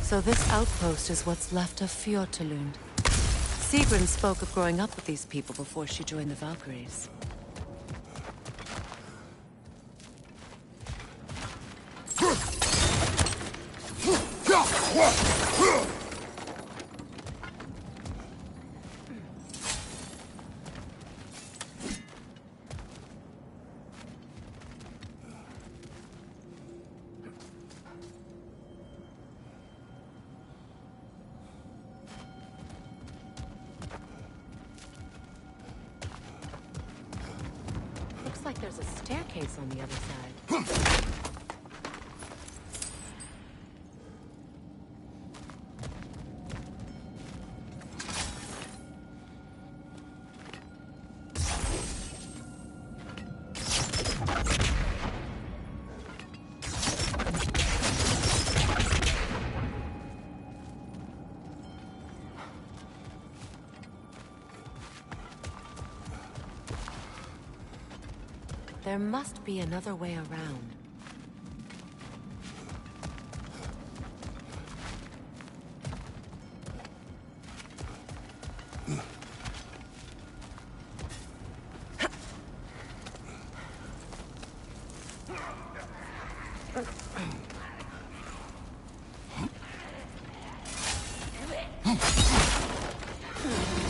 B: So this outpost is what's left of Fjotalund. Sigrun spoke of growing up with these people before she joined the Valkyries. Looks like there's a staircase on the other side. There must be another way around.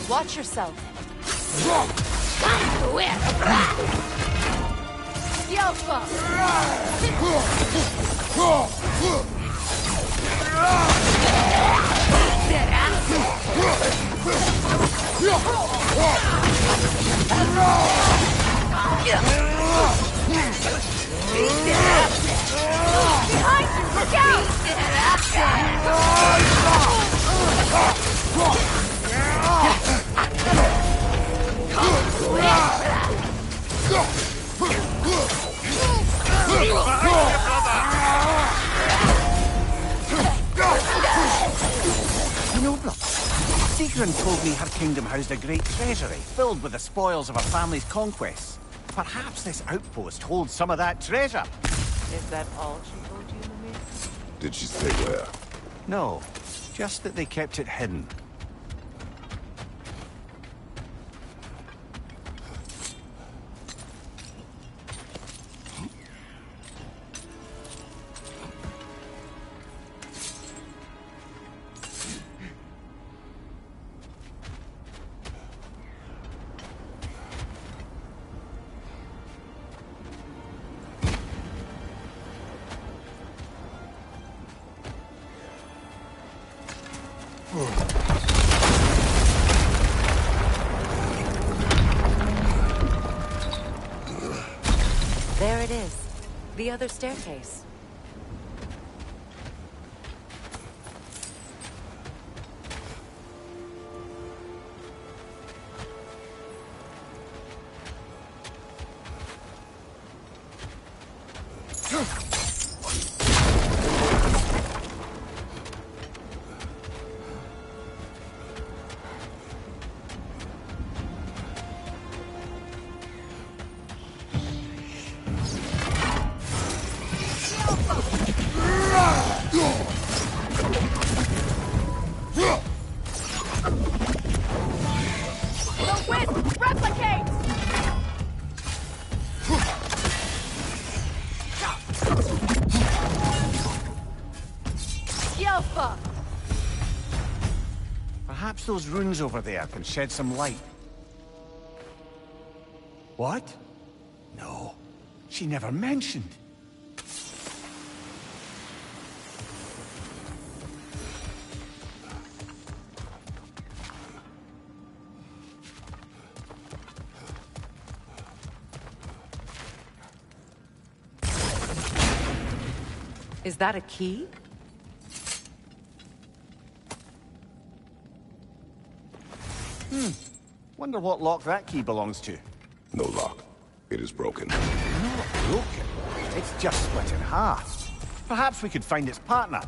B: Watch yourself.
G: Yelpa!
E: Behind you! Look out!
C: You know, look, Sigrun told me her kingdom housed a great treasury filled with the spoils of her family's conquests. Perhaps this outpost holds some of that treasure.
B: Is that all she told you, Mimir?
A: Did she say where?
C: No, just that they kept it hidden.
B: it is. The other staircase.
C: Perhaps those runes over there can shed some light. What? No, she never mentioned.
B: Is that a key?
C: Wonder what lock that key belongs to.
A: No lock. It is broken.
C: Not broken. It's just split in half. Perhaps we could find its partner.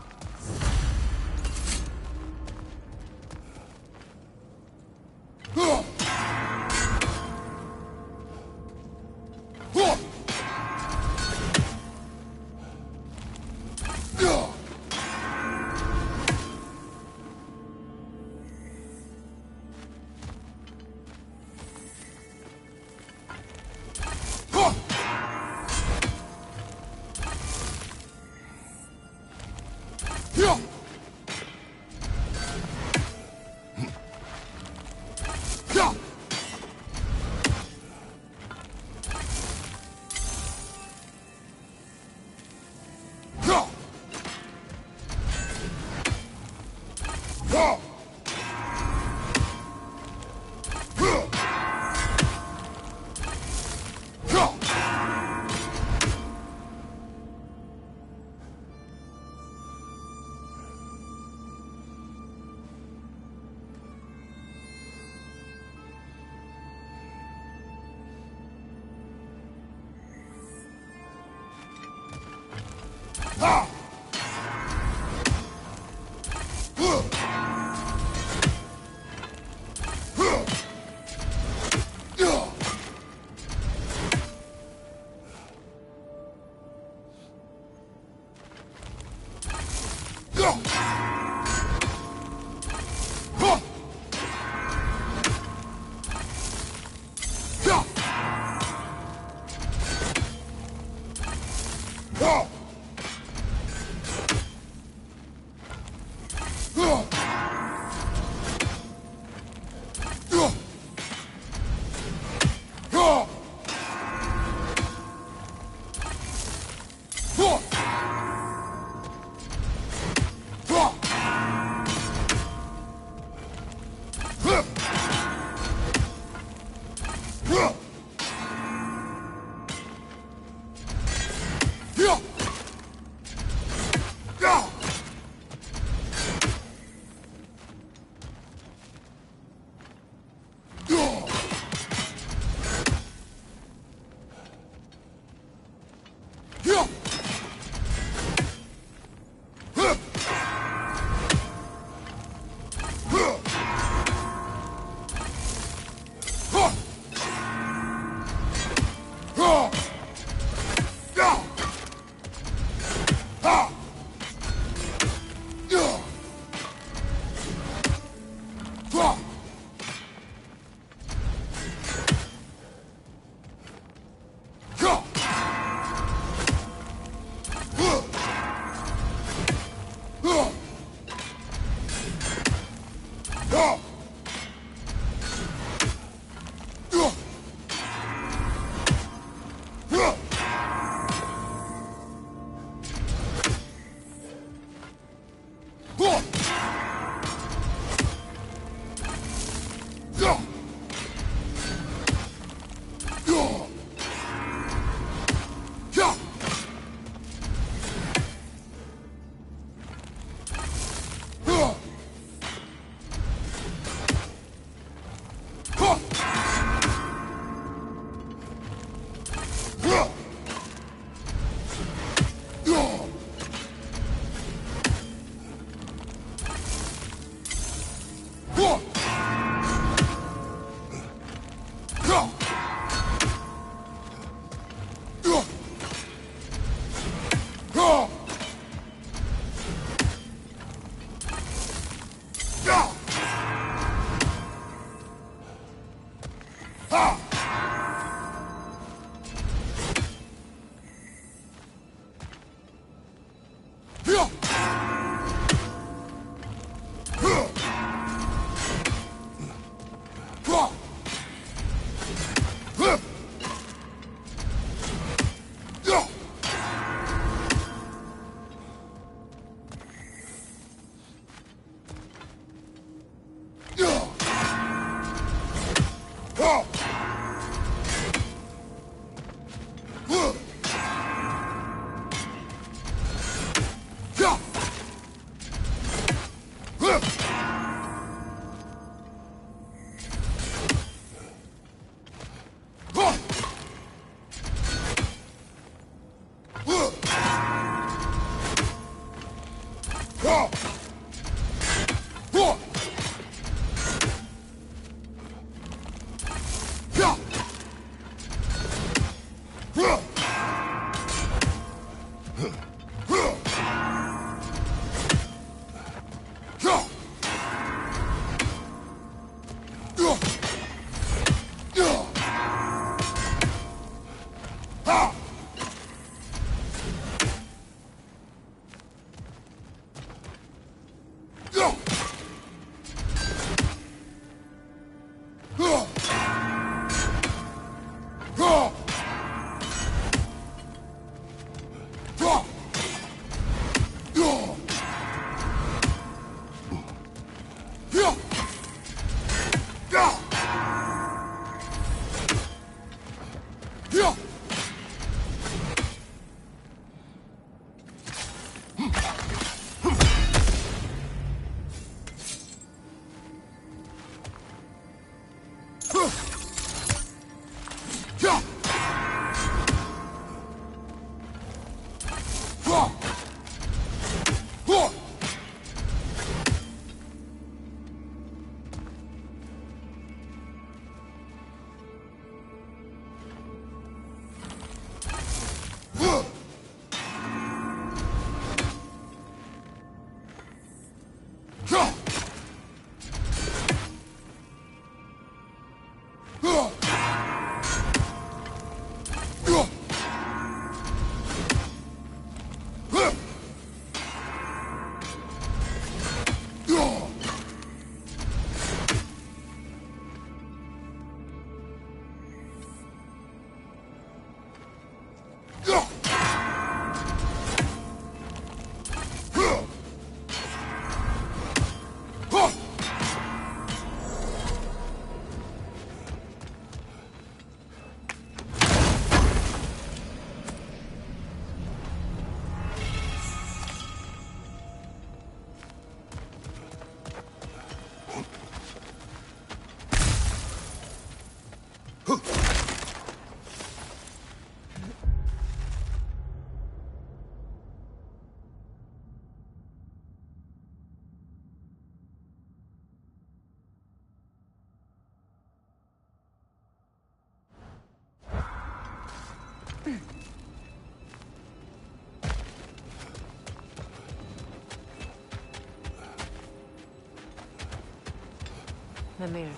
B: Mimir,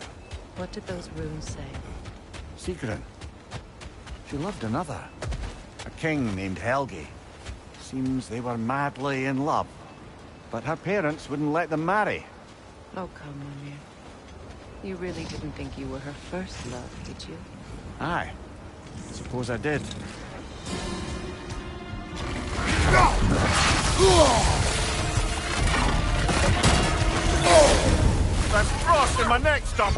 B: what did those runes say?
C: Secret. She loved another. A king named Helgi. Seems they were madly in love. But her parents wouldn't let them marry.
B: Oh, come, Mimir. You really didn't think you were her first love, did you?
C: Aye. Suppose I did. There's frost in my neck stump!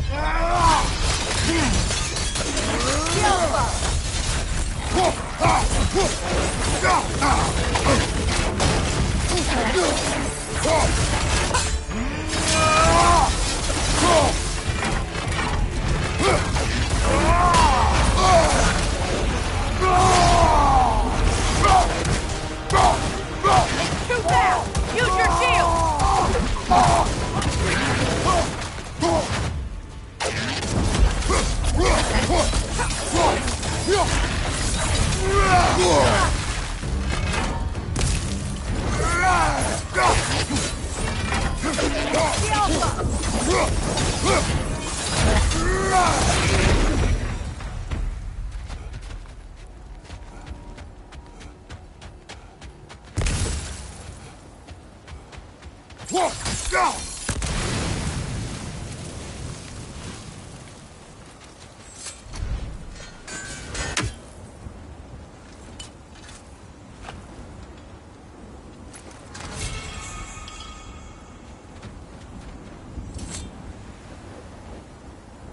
E: Shoot down! Use your shield!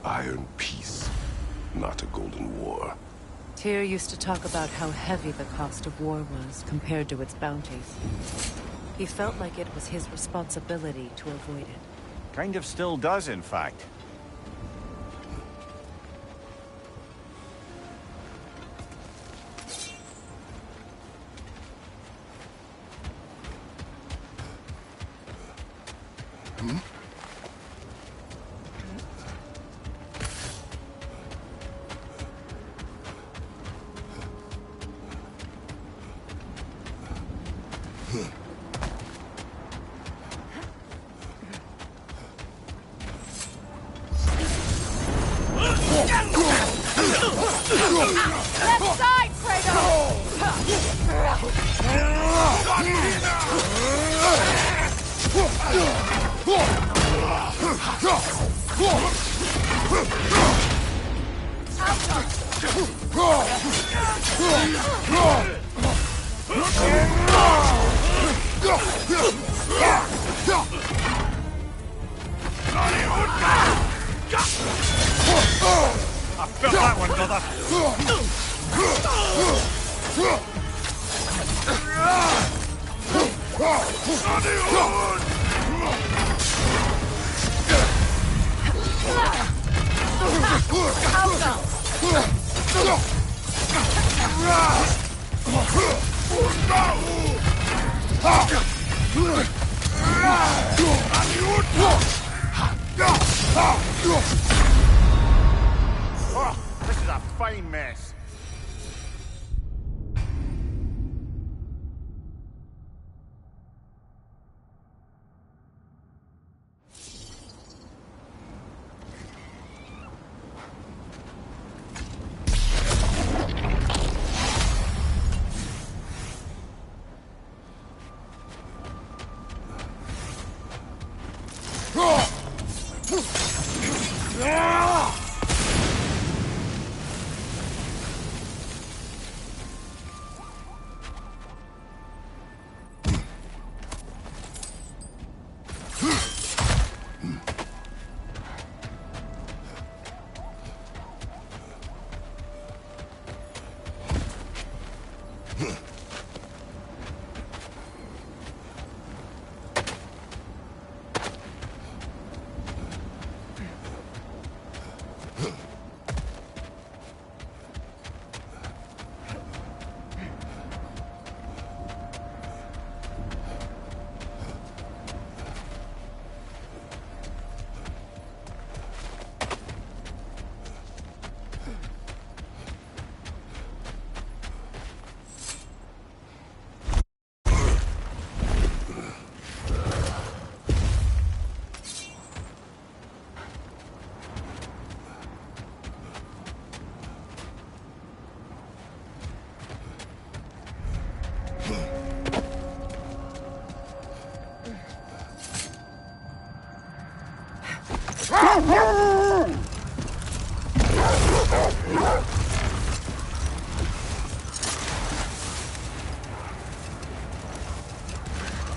A: Iron peace, not a golden war.
B: Tyr used to talk about how heavy the cost of war was compared to its bounties. He felt like it was his responsibility to avoid it.
C: Kind of still does, in fact.
E: Left side, Kratos!
C: I felt that one, brother. Oh, this is a fine mess.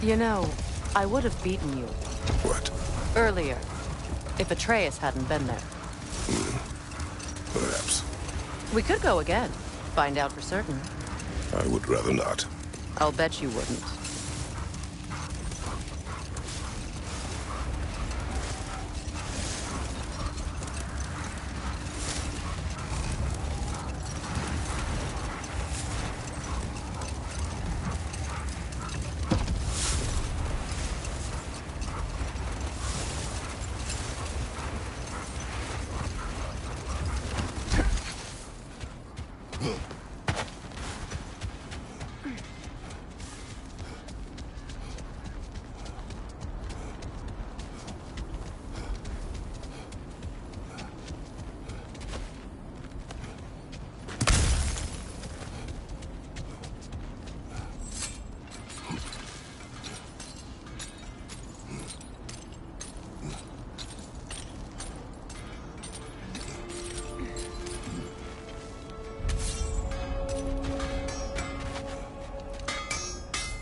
B: You know, I would have beaten you.
A: What?
B: Earlier, if Atreus hadn't been there.
A: Perhaps.
B: We could go again. Find out for certain.
A: I would rather not.
B: I'll bet you wouldn't.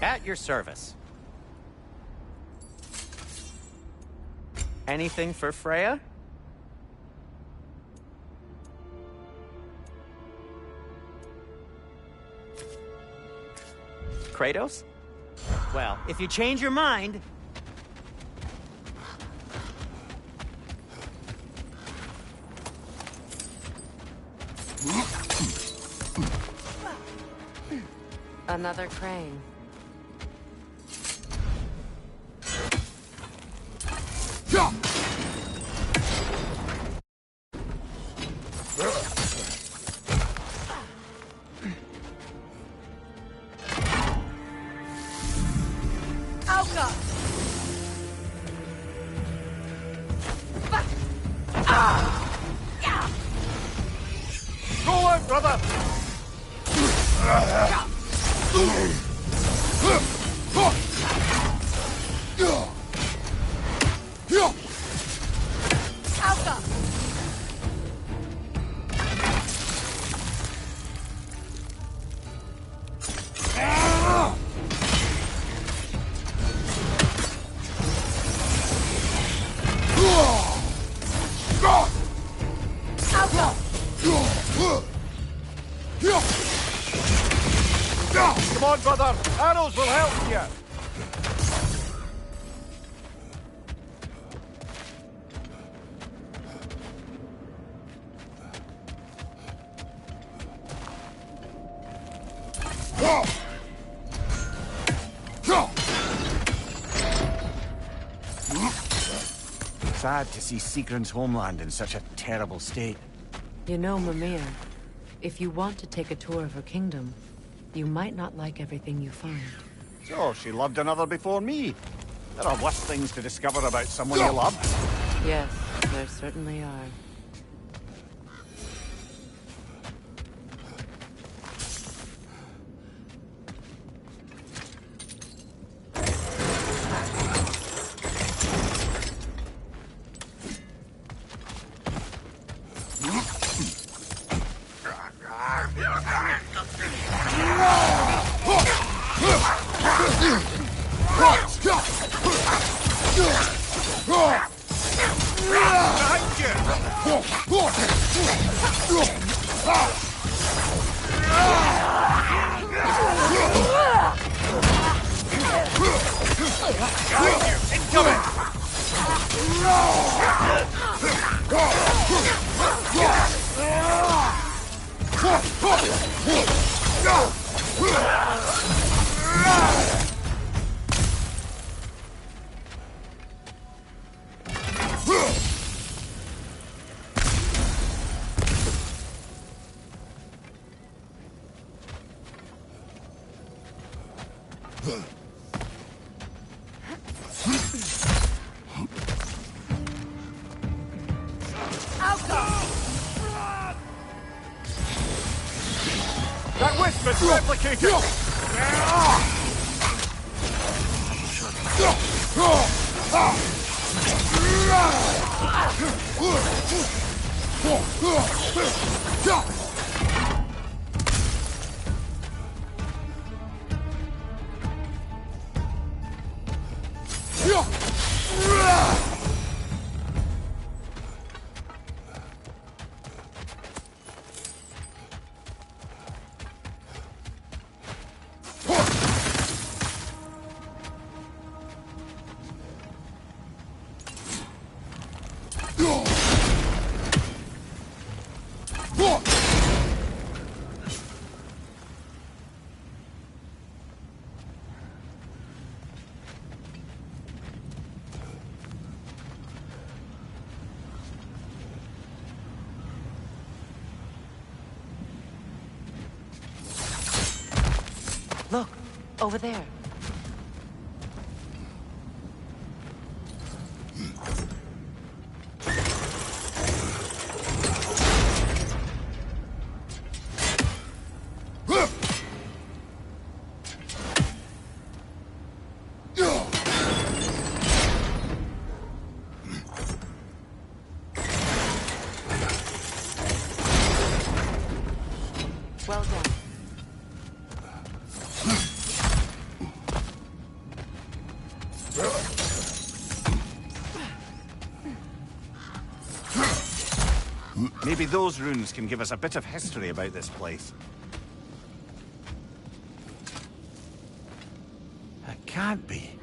F: At your service. Anything for Freya? Kratos? Well, if you change your mind...
B: Another crane.
C: Come on, brother! Arrows will help you! Sad to see Sigrun's homeland in such a terrible state.
B: You know, Mimir, if you want to take a tour of her kingdom, you might not like everything you find.
C: So, she loved another before me. There are worse things to discover about someone you love.
B: Yes, there certainly are.
C: That whisper's replicated!
B: Look, over there. Well done.
C: Maybe those runes can give us a bit of history about this place. It can't be.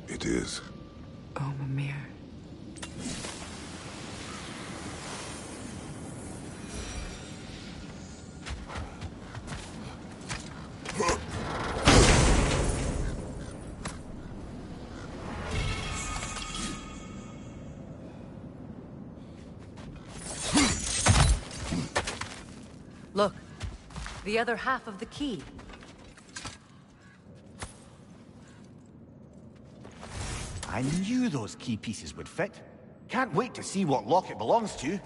A: It is.
B: Oh, Mimir. Look, the other half of the key.
C: I knew those key pieces would fit. Can't wait to see what lock it belongs to.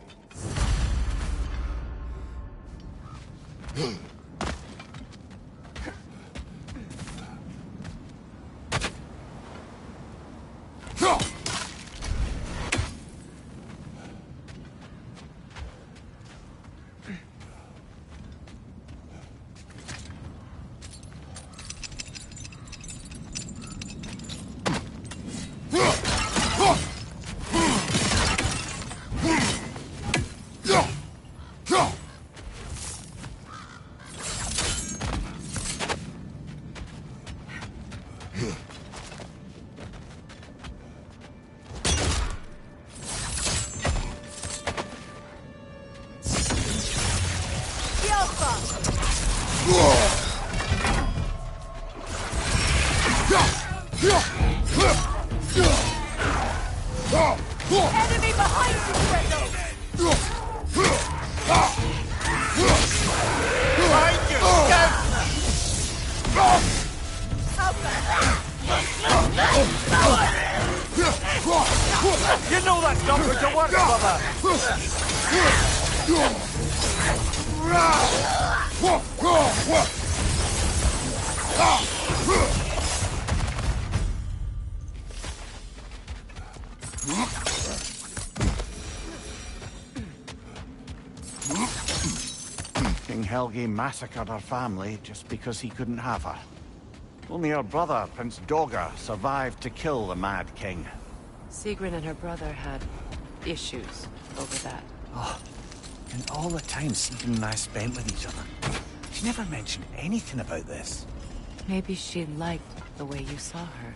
G: Enemy behind you, Kratos!
C: Behind you! You know that's not going to work, brother! King Helge massacred her family just because he couldn't have her. Only her brother, Prince Dogger, survived to kill the Mad King.
B: Sigrun and her brother had issues over that.
C: Oh, and all the time Sigrun and I spent with each other, she never mentioned anything about this.
B: Maybe she liked the way you saw her.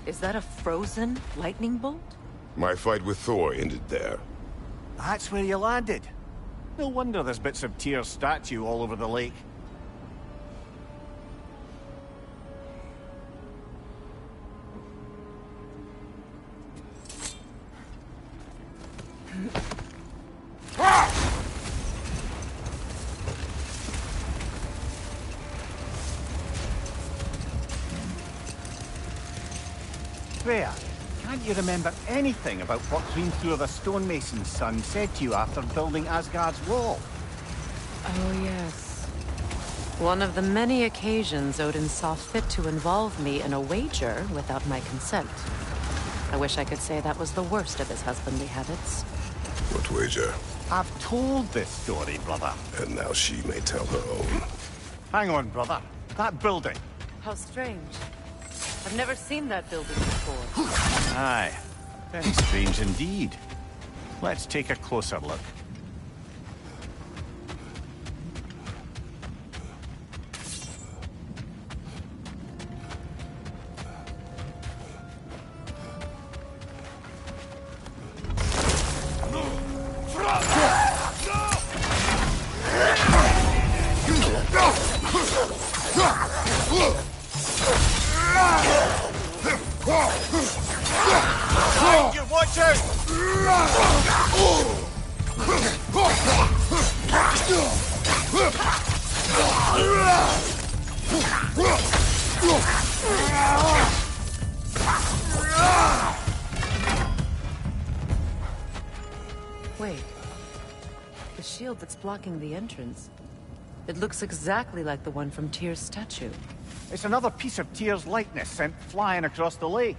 B: Is that a frozen lightning bolt?
A: My fight with Thor ended there.
C: That's where you landed. No wonder there's bits of Tyr's statue all over the lake. Freya, can't you remember anything about what Hrimthur the stonemason's son said to you after building Asgard's wall?
B: Oh, yes. One of the many occasions Odin saw fit to involve me in a wager without my consent. I wish I could say that was the worst of his husbandly habits.
A: What wager?
C: I've told this story, brother.
A: And now she may tell her own.
C: Hang on, brother. That building.
B: How strange. I've never seen that building before.
C: Aye. Very strange indeed. Let's take a closer look.
B: Wait. The shield that's blocking the entrance. It looks exactly like the one from Tyr's statue.
C: It's another piece of Tyr's likeness sent flying across the lake.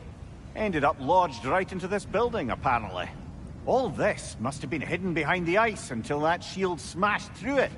C: Ended up lodged right into this building, apparently. All this must have been hidden behind the ice until that shield smashed through it.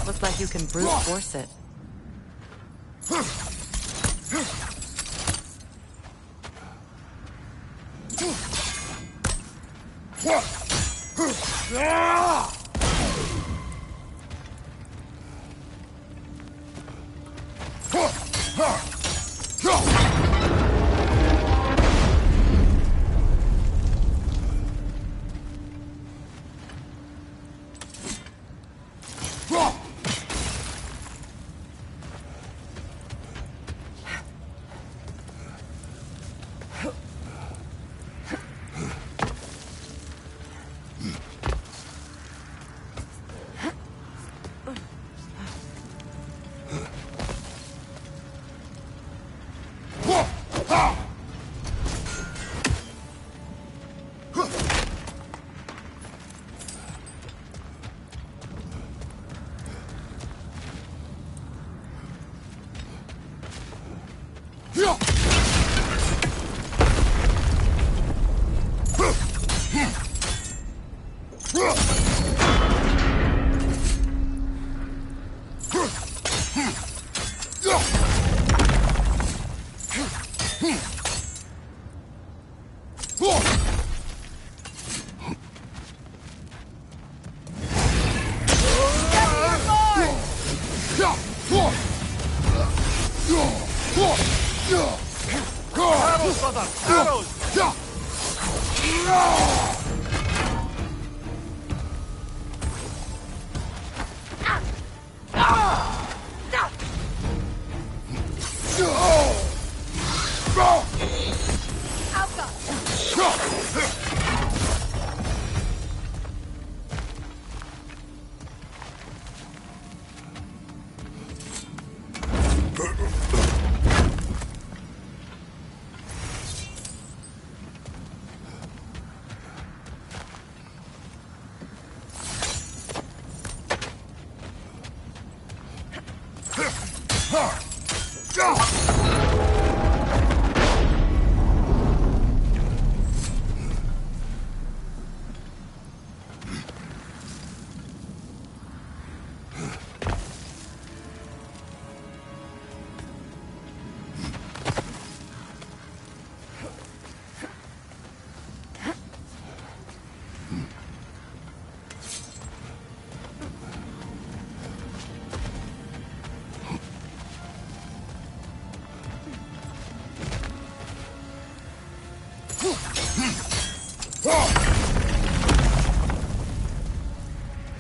B: Looks like you can brute force it.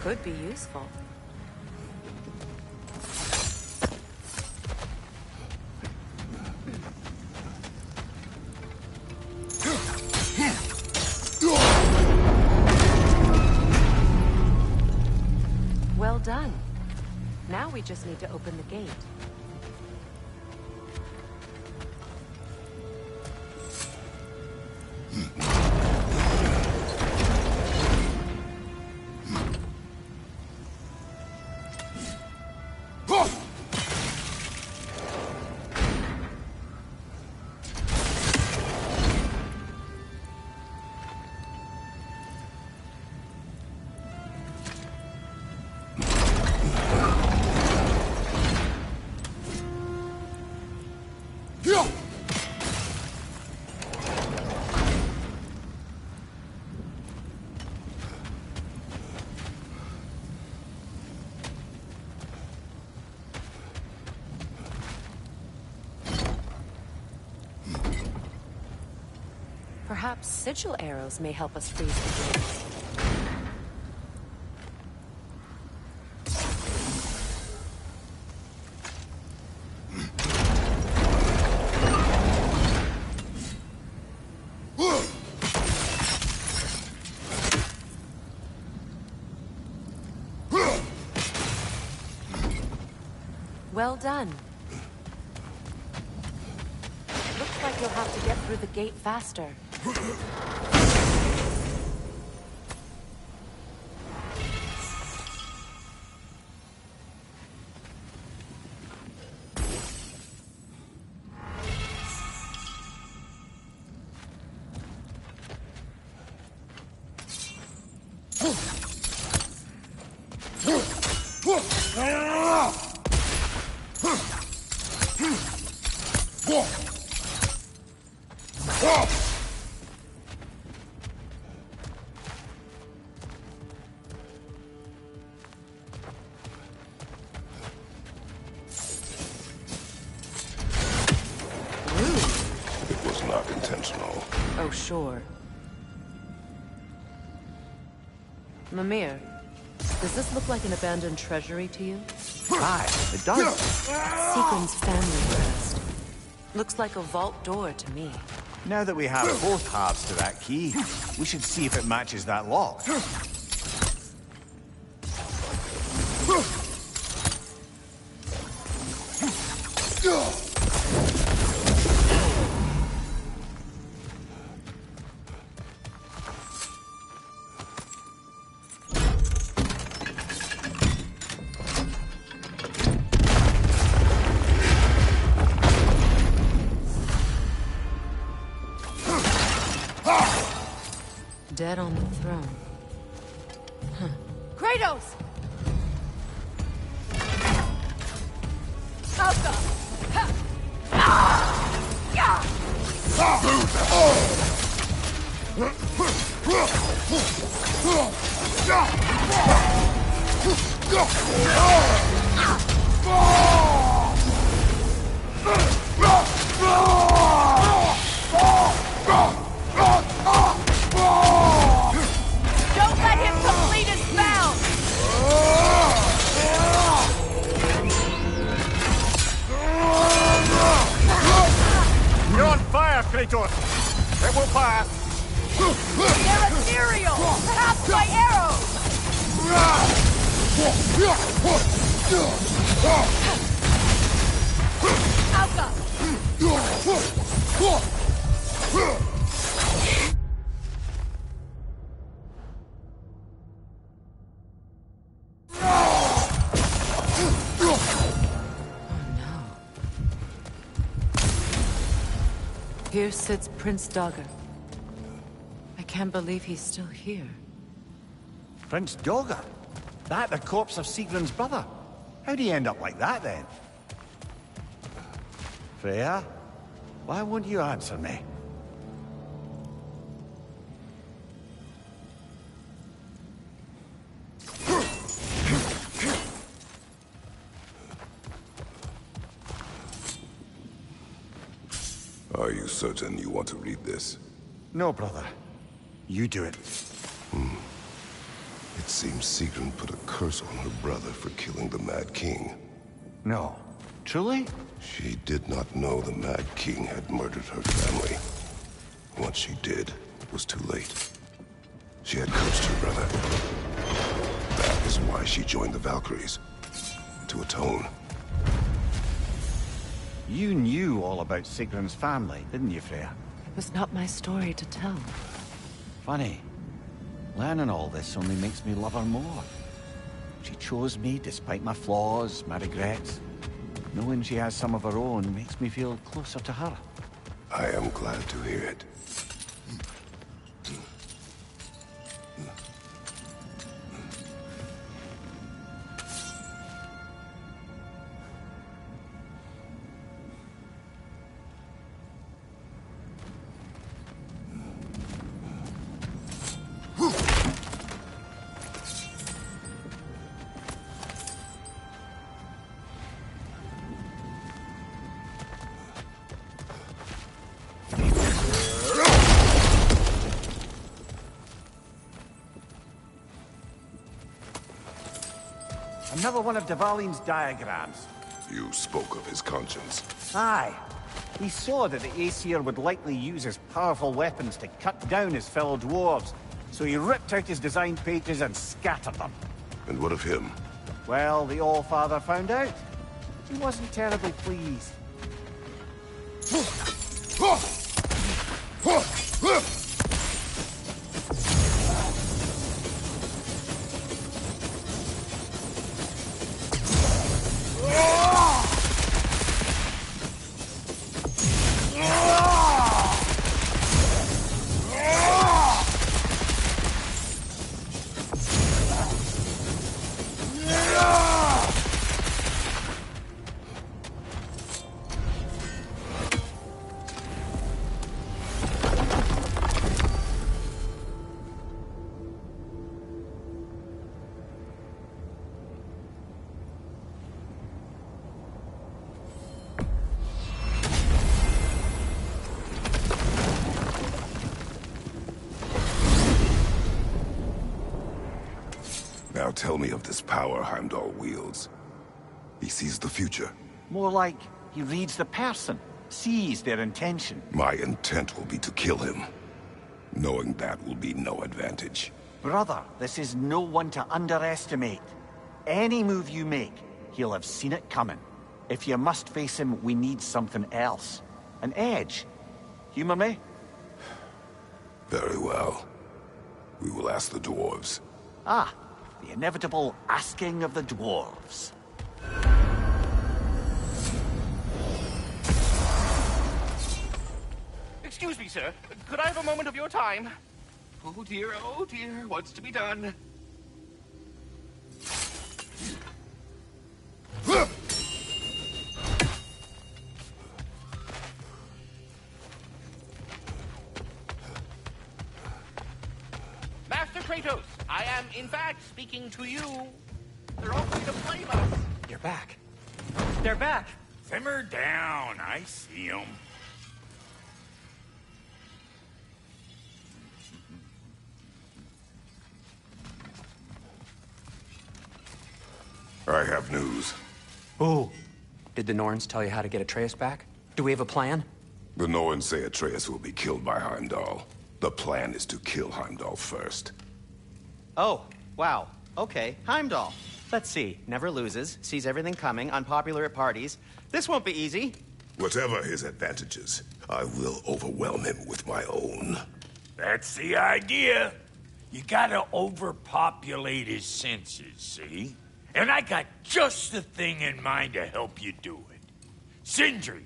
B: Could be useful. Well done. Now we just need to open the gate. Perhaps sigil arrows may help us freeze the blades. Well done. Looks like you'll have to get through the gate faster. Oh, sure. Mimir, does this look like an abandoned treasury to you?
C: Aye, it does.
B: Sequin's family crest. Looks like a vault door to me.
C: Now that we have both halves to that key, we should see if it matches that lock.
B: Dead on the throne. Huh.
E: Kratos! Alka! Don't let him complete his spell!
C: You're on fire, Kratos! It will pass!
E: They're ethereal! Perhaps by arrows!
B: Here sits Prince Dagger. I can't believe he's still here.
C: Prince Dagger? That the corpse of Sigrun's brother? How'd he end up like that, then? Freya? Why won't you answer me?
A: Are you certain you want to read this?
C: No, brother. You do it.
A: It seems Sigrun put a curse on her brother for killing the Mad King.
C: No. Truly?
A: She did not know the Mad King had murdered her family. Once she did, it was too late. She had cursed her brother. That is why she joined the Valkyries. To atone.
C: You knew all about Sigrun's family, didn't you, Freya?
B: It was not my story to tell.
C: Funny. Learning all this only makes me love her more. She chose me despite my flaws, my regrets. Knowing she has some of her own makes me feel closer to her.
A: I am glad to hear it.
C: Another one of Dvalin's diagrams.
A: You spoke of his conscience.
C: Aye. He saw that the Aesir would likely use his powerful weapons to cut down his fellow dwarves, so he ripped out his design pages and scattered them.
A: And what of him?
C: Well, the Allfather found out. He wasn't terribly pleased.
A: Now tell me of this power Heimdall wields. He sees the future.
C: More like he reads the person, sees their intention.
A: My intent will be to kill him. Knowing that will be no advantage.
C: Brother, this is no one to underestimate. Any move you make, he'll have seen it coming. If you must face him, we need something else. An edge. Humor me?
A: Very well. We will ask the dwarves.
C: Ah, the inevitable asking of the dwarves.
M: Excuse me, sir. Could I have a moment of your time? Oh dear, what's to be done? Master Kratos, I am, in fact, speaking to you. They're all free to blame us.
F: You're back. They're back.
I: Simmer down. I see them.
A: I have news.
F: Ooh. Did the Norns tell you how to get Atreus back? Do we have a plan?
A: The Norns say Atreus will be killed by Heimdall. The plan is to kill Heimdall first.
F: Oh, wow. Okay, Heimdall. Let's see. Never loses, sees everything coming, unpopular at parties. This won't be easy.
A: Whatever his advantages, I will overwhelm him with my own.
I: That's the idea. You gotta overpopulate his senses, see? And I got just the thing in mind to help you do it. Sindri,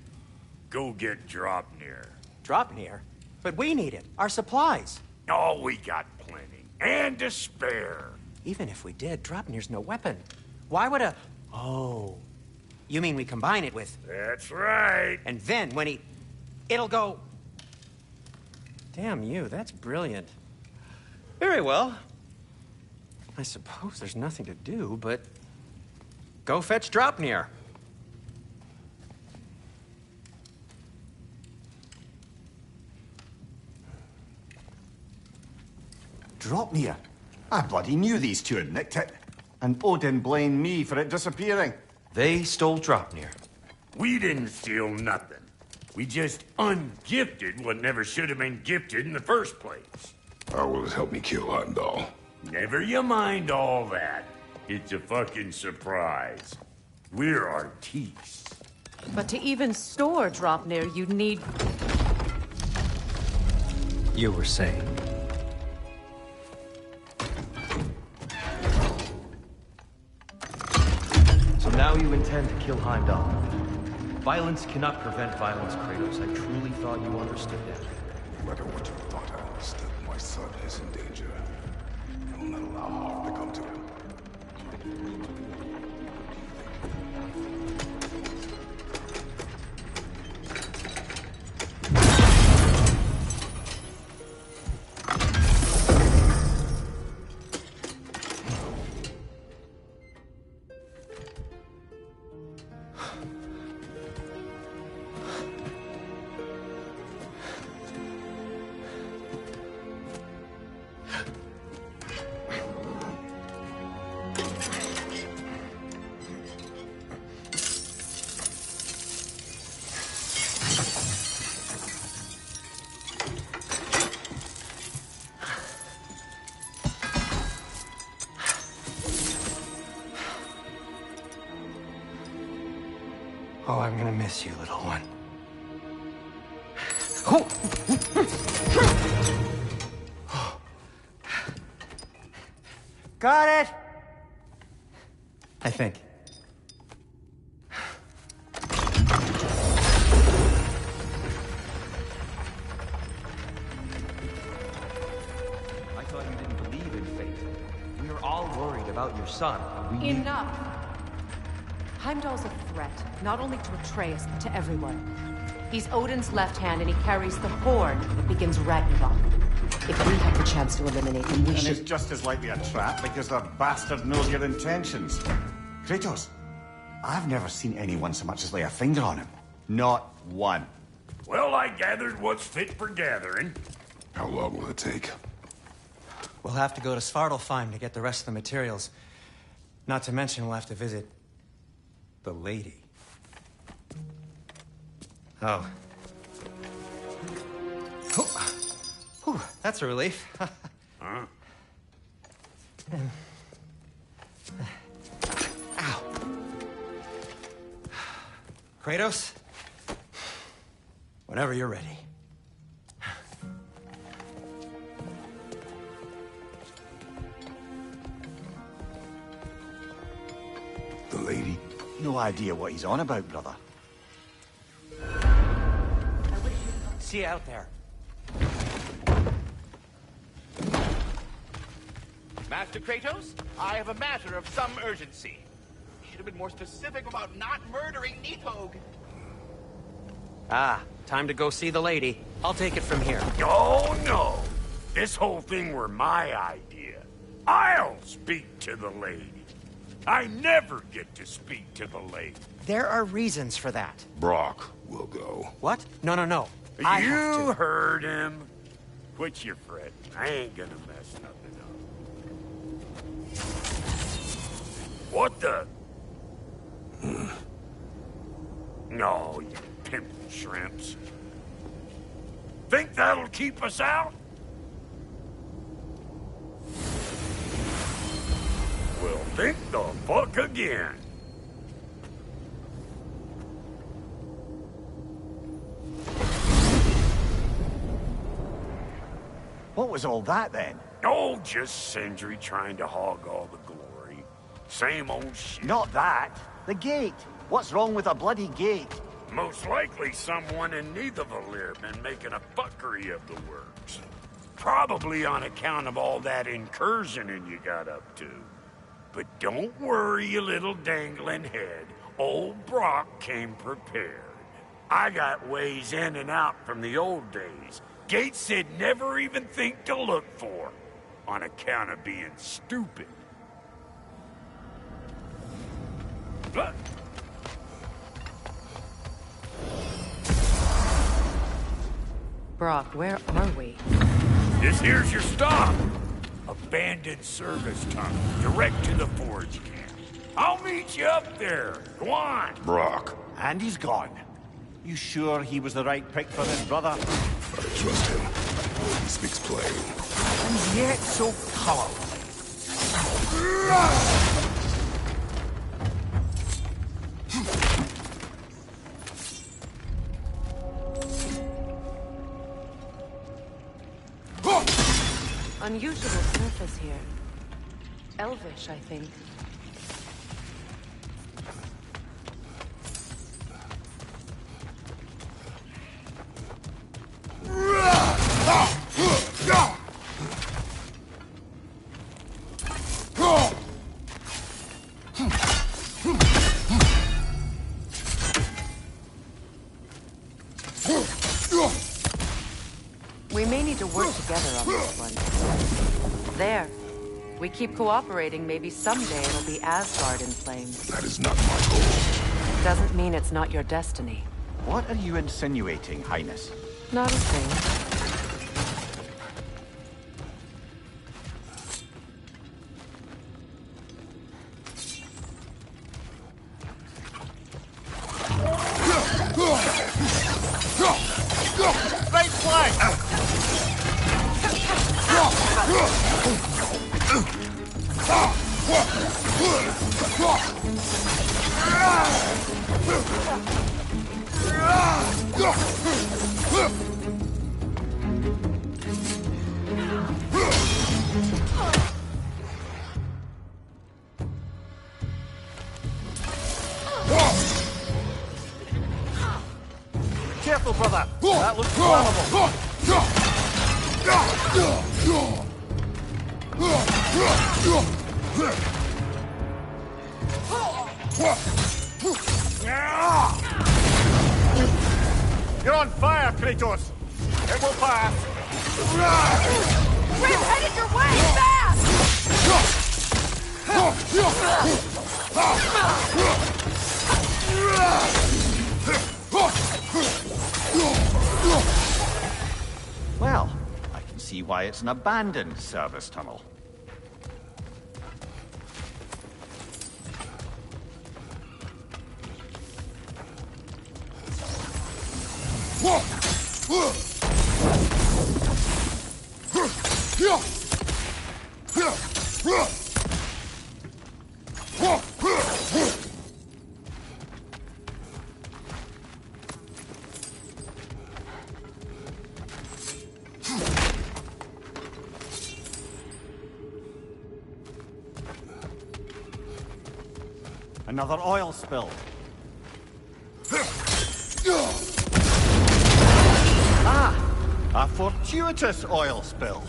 I: go get Draupnir.
F: Draupnir? But we need it. Our supplies.
I: Oh, we got plenty. And to spare.
F: Even if we did, Draupnir's no weapon. Why would a... Oh. You mean we combine it with...
I: That's right.
F: And then when he... It'll go... Damn you, that's brilliant. Very well. I suppose there's nothing to do, but... Go fetch Draupnir.
C: Draupnir? I bloody knew these two had nicked it. And Odin blamed me for it disappearing.
N: They stole Draupnir.
I: We didn't steal nothing. We just ungifted what never should have been gifted in the first place.
A: How will it help me kill Heimdall?
I: Never you mind all that. It's a fucking surprise. We're artistes.
B: But to even store Draupnir, you'd need...
N: You were saying? So now you intend to kill Heimdall. Violence cannot prevent violence, Kratos. I truly thought you understood that.
A: No matter what you thought I understood, my son is in danger. I will not allow harm to come to him.
F: Oh, I'm gonna miss you, little one. Got it! I think.
N: I thought you didn't believe in fate. We were all worried about your son.
B: Enough! Heimdall's a threat, not only to Atreus, but to everyone. He's Odin's left hand, and he carries the horn that begins Ragnarok. If we have the chance to eliminate him, we should...
C: it's just as likely a trap because the bastard knows your intentions. Kratos, I've never seen anyone so much as lay a finger on him. Not one.
I: Well, I gathered what's fit for gathering.
A: How long will it take?
F: We'll have to go to Svartalfheim to get the rest of the materials. Not to mention we'll have to visit... the lady. Oh. Whew, that's a relief.
I: Huh?
F: Ow. Kratos? Whenever you're ready.
C: The lady? No idea what he's on about, brother.
J: See you out there.
M: Master Kratos, I have a matter of some urgency. You should have been more specific about not murdering Nidhogg.
J: Ah, time to go see the lady. I'll take it from here.
I: Oh, no. This whole thing were my idea. I'll speak to the lady. I never get to speak to the lady.
J: There are reasons for that.
A: Brock will go.
J: What? No.
I: You heard him. Quit your fretting. I ain't gonna mess nothing up. What the? No, you pimp shrimps. Think that'll keep us out? Well, think the fuck again.
C: What was all that, then?
I: Oh, just Sindri trying to hog all the glory. Same old shit.
C: Not that. The gate. What's wrong with a bloody gate?
I: Most likely someone in Nidavellir been making a fuckery of the works. Probably on account of all that incursioning you got up to. But don't worry, you little dangling head. Old Brock came prepared. I got ways in and out from the old days. Gates said never even think to look for, on account of being stupid. But
B: Brock, where are we?
I: this here's your stop. Abandoned service tunnel, direct to the forge camp. I'll meet you up there. Go on.
A: Brock.
C: And he's gone. You sure he was the right pick for this, brother?
A: I trust him. He speaks plain.
C: And yet so colorful.
B: Unusual surface here. Elvish, I think. We may need to work together on this one. There. We keep cooperating, maybe someday it'll be Asgard in flames.
A: That is not my goal.
B: Doesn't mean it's not your destiny.
C: What are you insinuating, Highness?
B: Not a thing.
M: Nice play!
C: Careful, brother! That looks flammable! You're on fire, Kratos! It will pass!
E: Grim, headed your way!
C: Well, I can see why it's an abandoned service tunnel. Another oil spill. A fortuitous oil spill.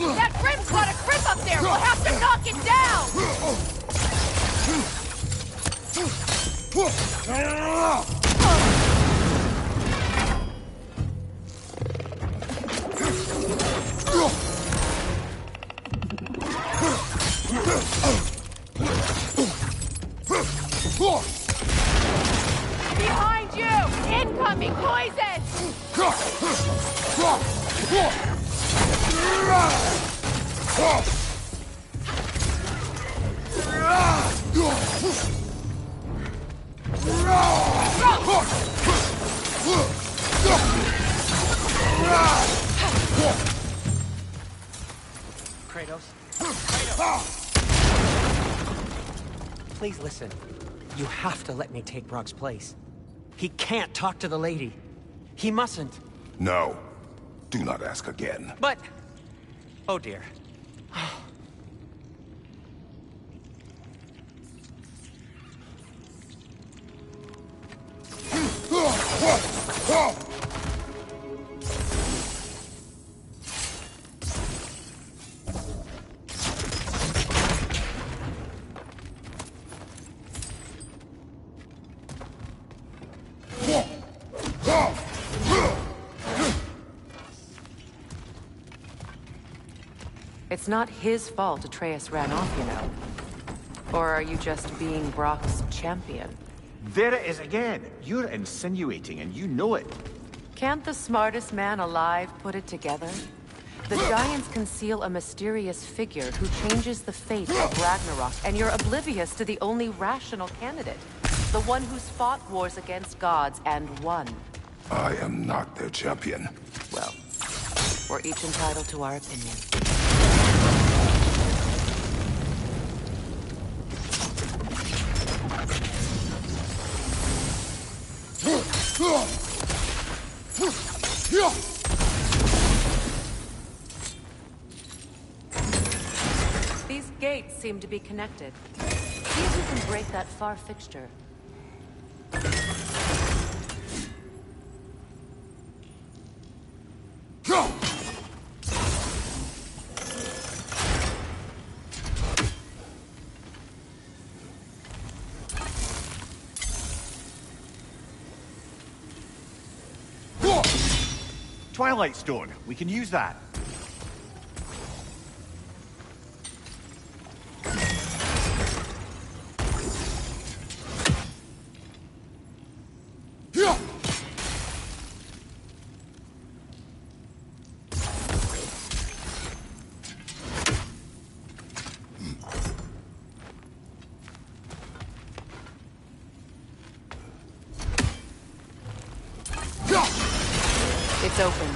E: That Grim's got a grip up there! We'll have to knock it down! Behind you! Incoming poison!
F: Kratos? Please listen. You have to let me take Brock's place. He can't talk to the lady. He mustn't.
A: No. Do not ask again.
F: But... oh dear.
B: It's not his fault Atreus ran off, you know. Or are you just being Brock's champion?
C: There it is again. You're insinuating and you know it.
B: Can't the smartest man alive put it together? The Giants conceal a mysterious figure who changes the fate of Ragnarok, and you're oblivious to the only rational candidate. The one who's fought wars against gods and won.
A: I am not their champion.
B: Well, we're each entitled to our opinion. These gates seem to be connected. See if you can break that far fixture.
C: Twilight Stone. We can use that.
B: It's open.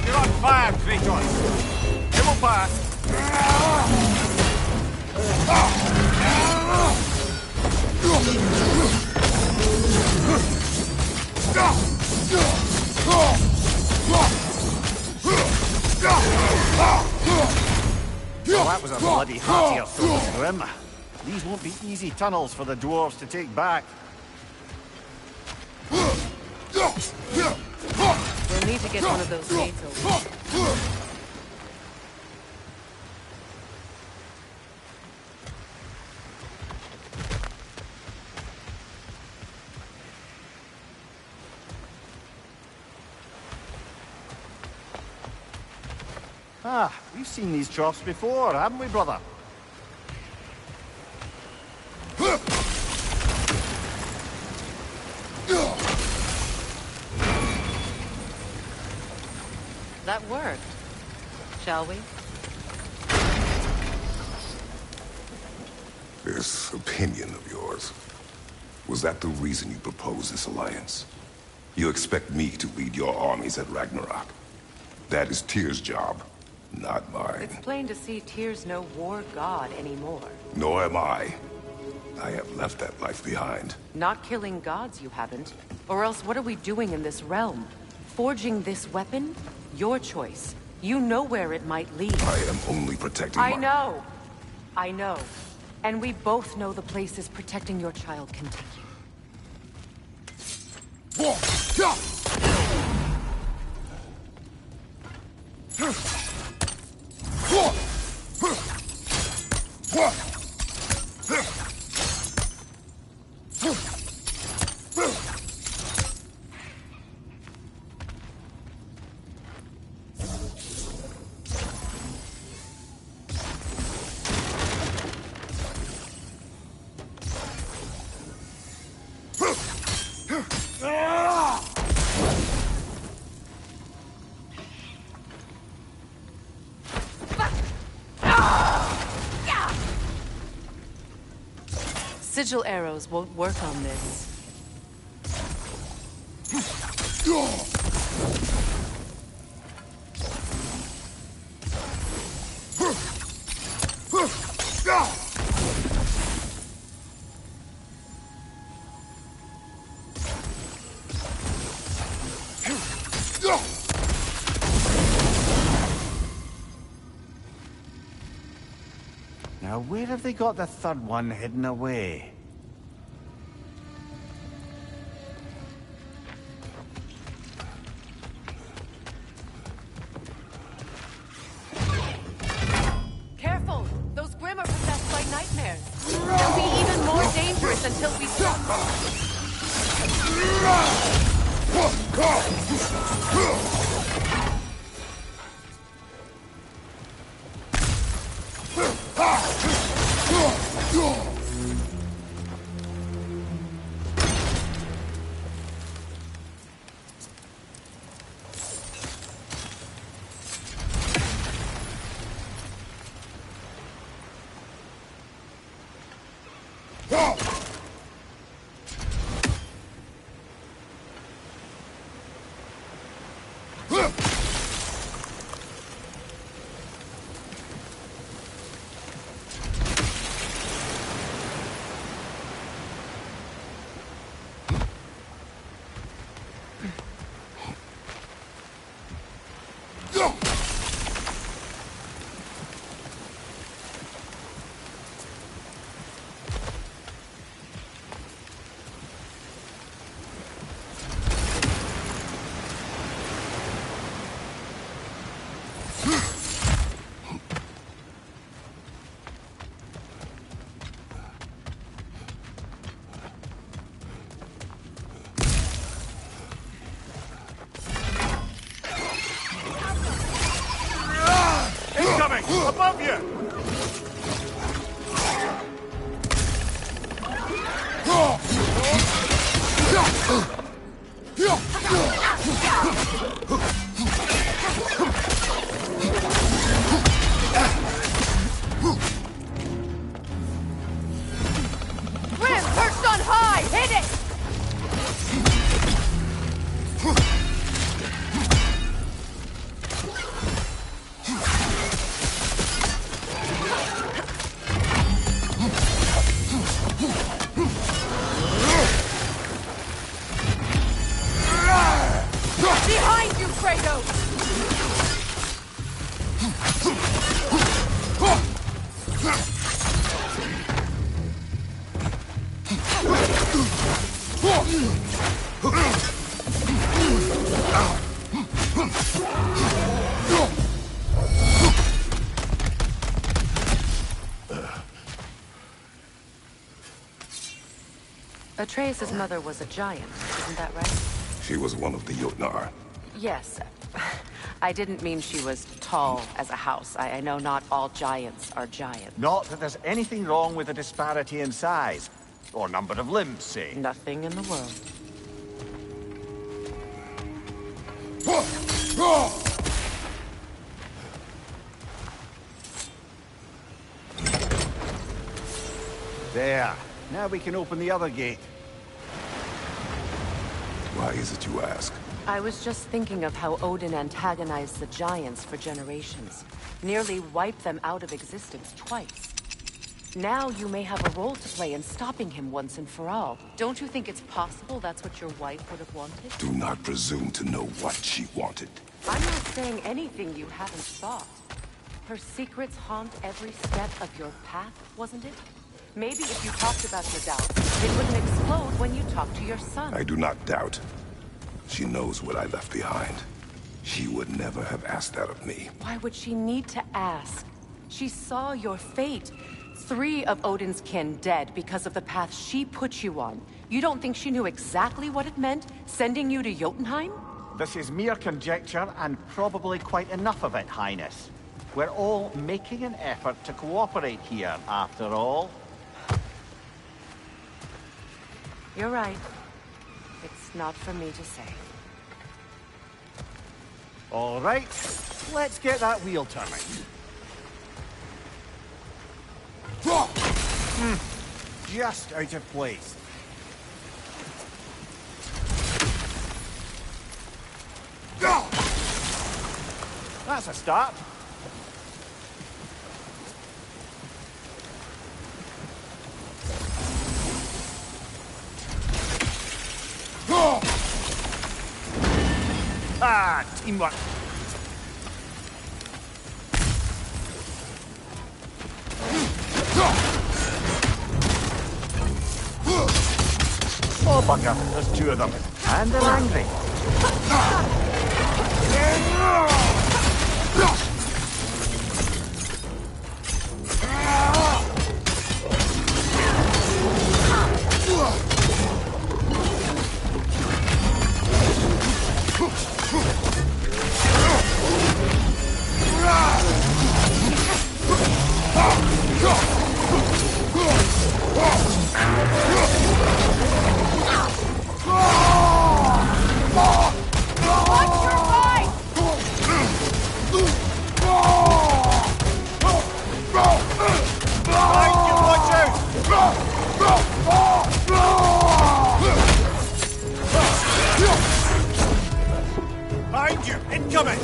C: You're on fire, Kratos. It will pass. Well, that was a bloody hearty assault, Grim. These won't be easy tunnels for the dwarves to take back.
B: We'll need to get one of those gates open.
C: Ah, we've seen these troughs before, haven't we, brother?
B: That worked. Shall we?
A: This opinion of yours, was that the reason you proposed this alliance? You expect me to lead your armies at Ragnarok? That is Tyr's job, not mine.
B: It's plain to see Tyr's no war god anymore.
A: Nor am I. I have left that life behind.
B: Not killing gods, you haven't. Or else what are we doing in this realm? Forging this weapon? Your choice. You know where it might lead.
A: I am only protecting
B: I know. I know. And we both know the places protecting your child can take Sigil arrows won't work on this.
C: Now, where have they got the third one hidden away?
B: Careful! Those Grim are possessed by nightmares. They'll be even more dangerous until we stop
C: Above you!
E: Grim, perched on high! Hit it! Behind you, Kratos!
B: Atreus' mother was a giant, isn't that right?
A: She was one of the Jotnar.
B: Yes. I didn't mean she was tall as a house. I know not all giants are giants.
C: Not that there's anything wrong with the disparity in size. Or number of limbs, say.
B: Nothing in the world.
C: There. Now we can open the other gate.
A: Why is it you ask?
B: I was just thinking of how Odin antagonized the giants for generations. Nearly wiped them out of existence twice. Now you may have a role to play in stopping him once and for all. Don't you think it's possible that's what your wife would have wanted?
A: Do not presume to know what she wanted.
B: I'm not saying anything you haven't thought. Her secrets haunt every step of your path, wasn't it? Maybe if you talked about your doubts, it wouldn't explode when you talked to your son.
A: I do not doubt. She knows what I left behind. She would never have asked that of me.
B: Why would she need to ask? She saw your fate. 3 of Odin's kin dead because of the path she put you on. You don't think she knew exactly what it meant, sending you to Jotunheim?
C: This is mere conjecture, and probably quite enough of it, Highness. We're all making an effort to cooperate here, after all.
B: You're right. It's not for me to say.
C: All right, let's get that wheel turning. Just out of place. That's a start. Ah, teamwork. Oh, bugger. There's 2 of them. And they're angry. Behind you! Incoming!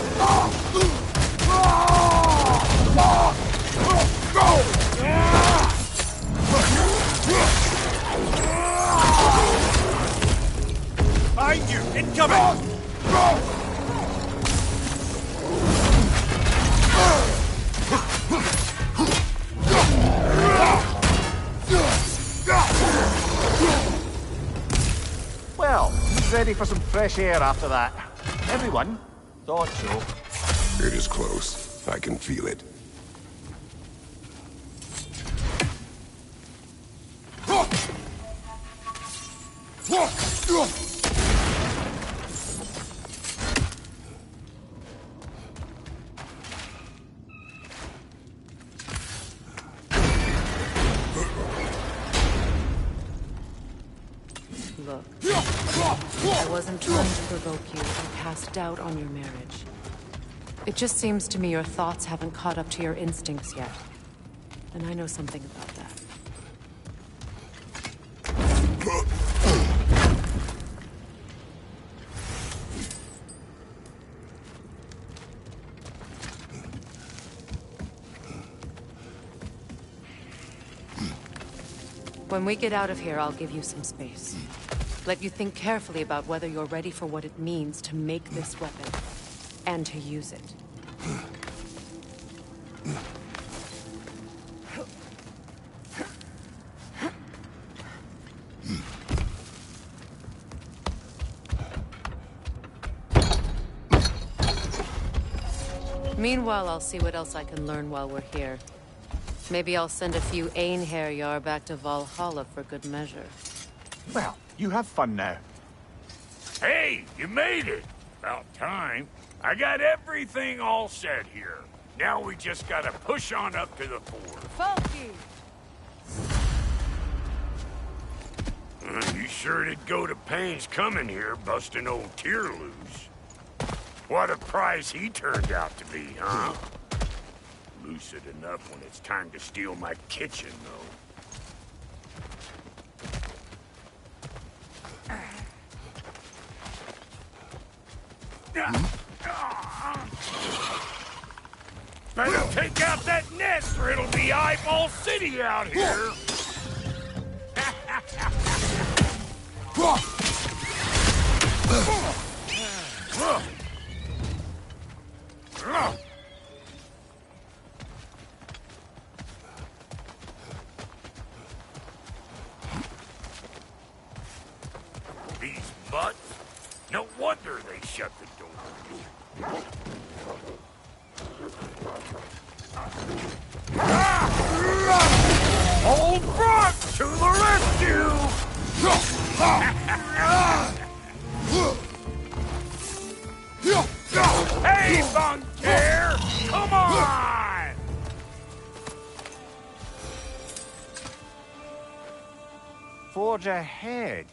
C: Behind you! Incoming! Well, ready for some fresh air after that. Everyone thought so.
A: It is close. I can feel it.
B: Look, I wasn't trying to provoke you or cast doubt on your marriage. It just seems to me your thoughts haven't caught up to your instincts yet. And I know something about that. When we get out of here, I'll give you some space. Let you think carefully about whether you're ready for what it means to make this weapon, and to use it. Meanwhile, I'll see what else I can learn while we're here. Maybe I'll send a few Einherjar back to Valhalla for good measure.
C: Well, you have fun now.
I: Hey, you made it! About time. I got everything all set here. Now we just gotta push on up to the fort.
E: Funky!
I: You sure did go to pains coming here, busting old Tyr loose. What a prize he turned out to be, huh? Lucid enough when it's time to steal my kitchen, though. Better take out that nest or it'll be Eyeball City out here! These butts? No wonder they shut the door. Old Brock to the rescue! Hey, Bunker! Come on!
C: Forge ahead.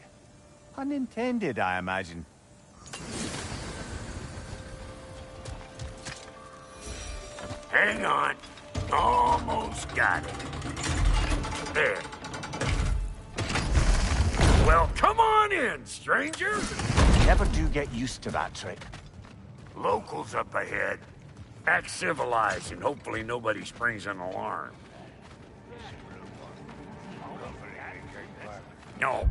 C: Unintended, I imagine.
I: Hang on. Almost got it. There. Well, come on in, stranger.
C: Never do get used to that trick.
I: Locals up ahead. Act civilized and hopefully nobody springs an alarm. No,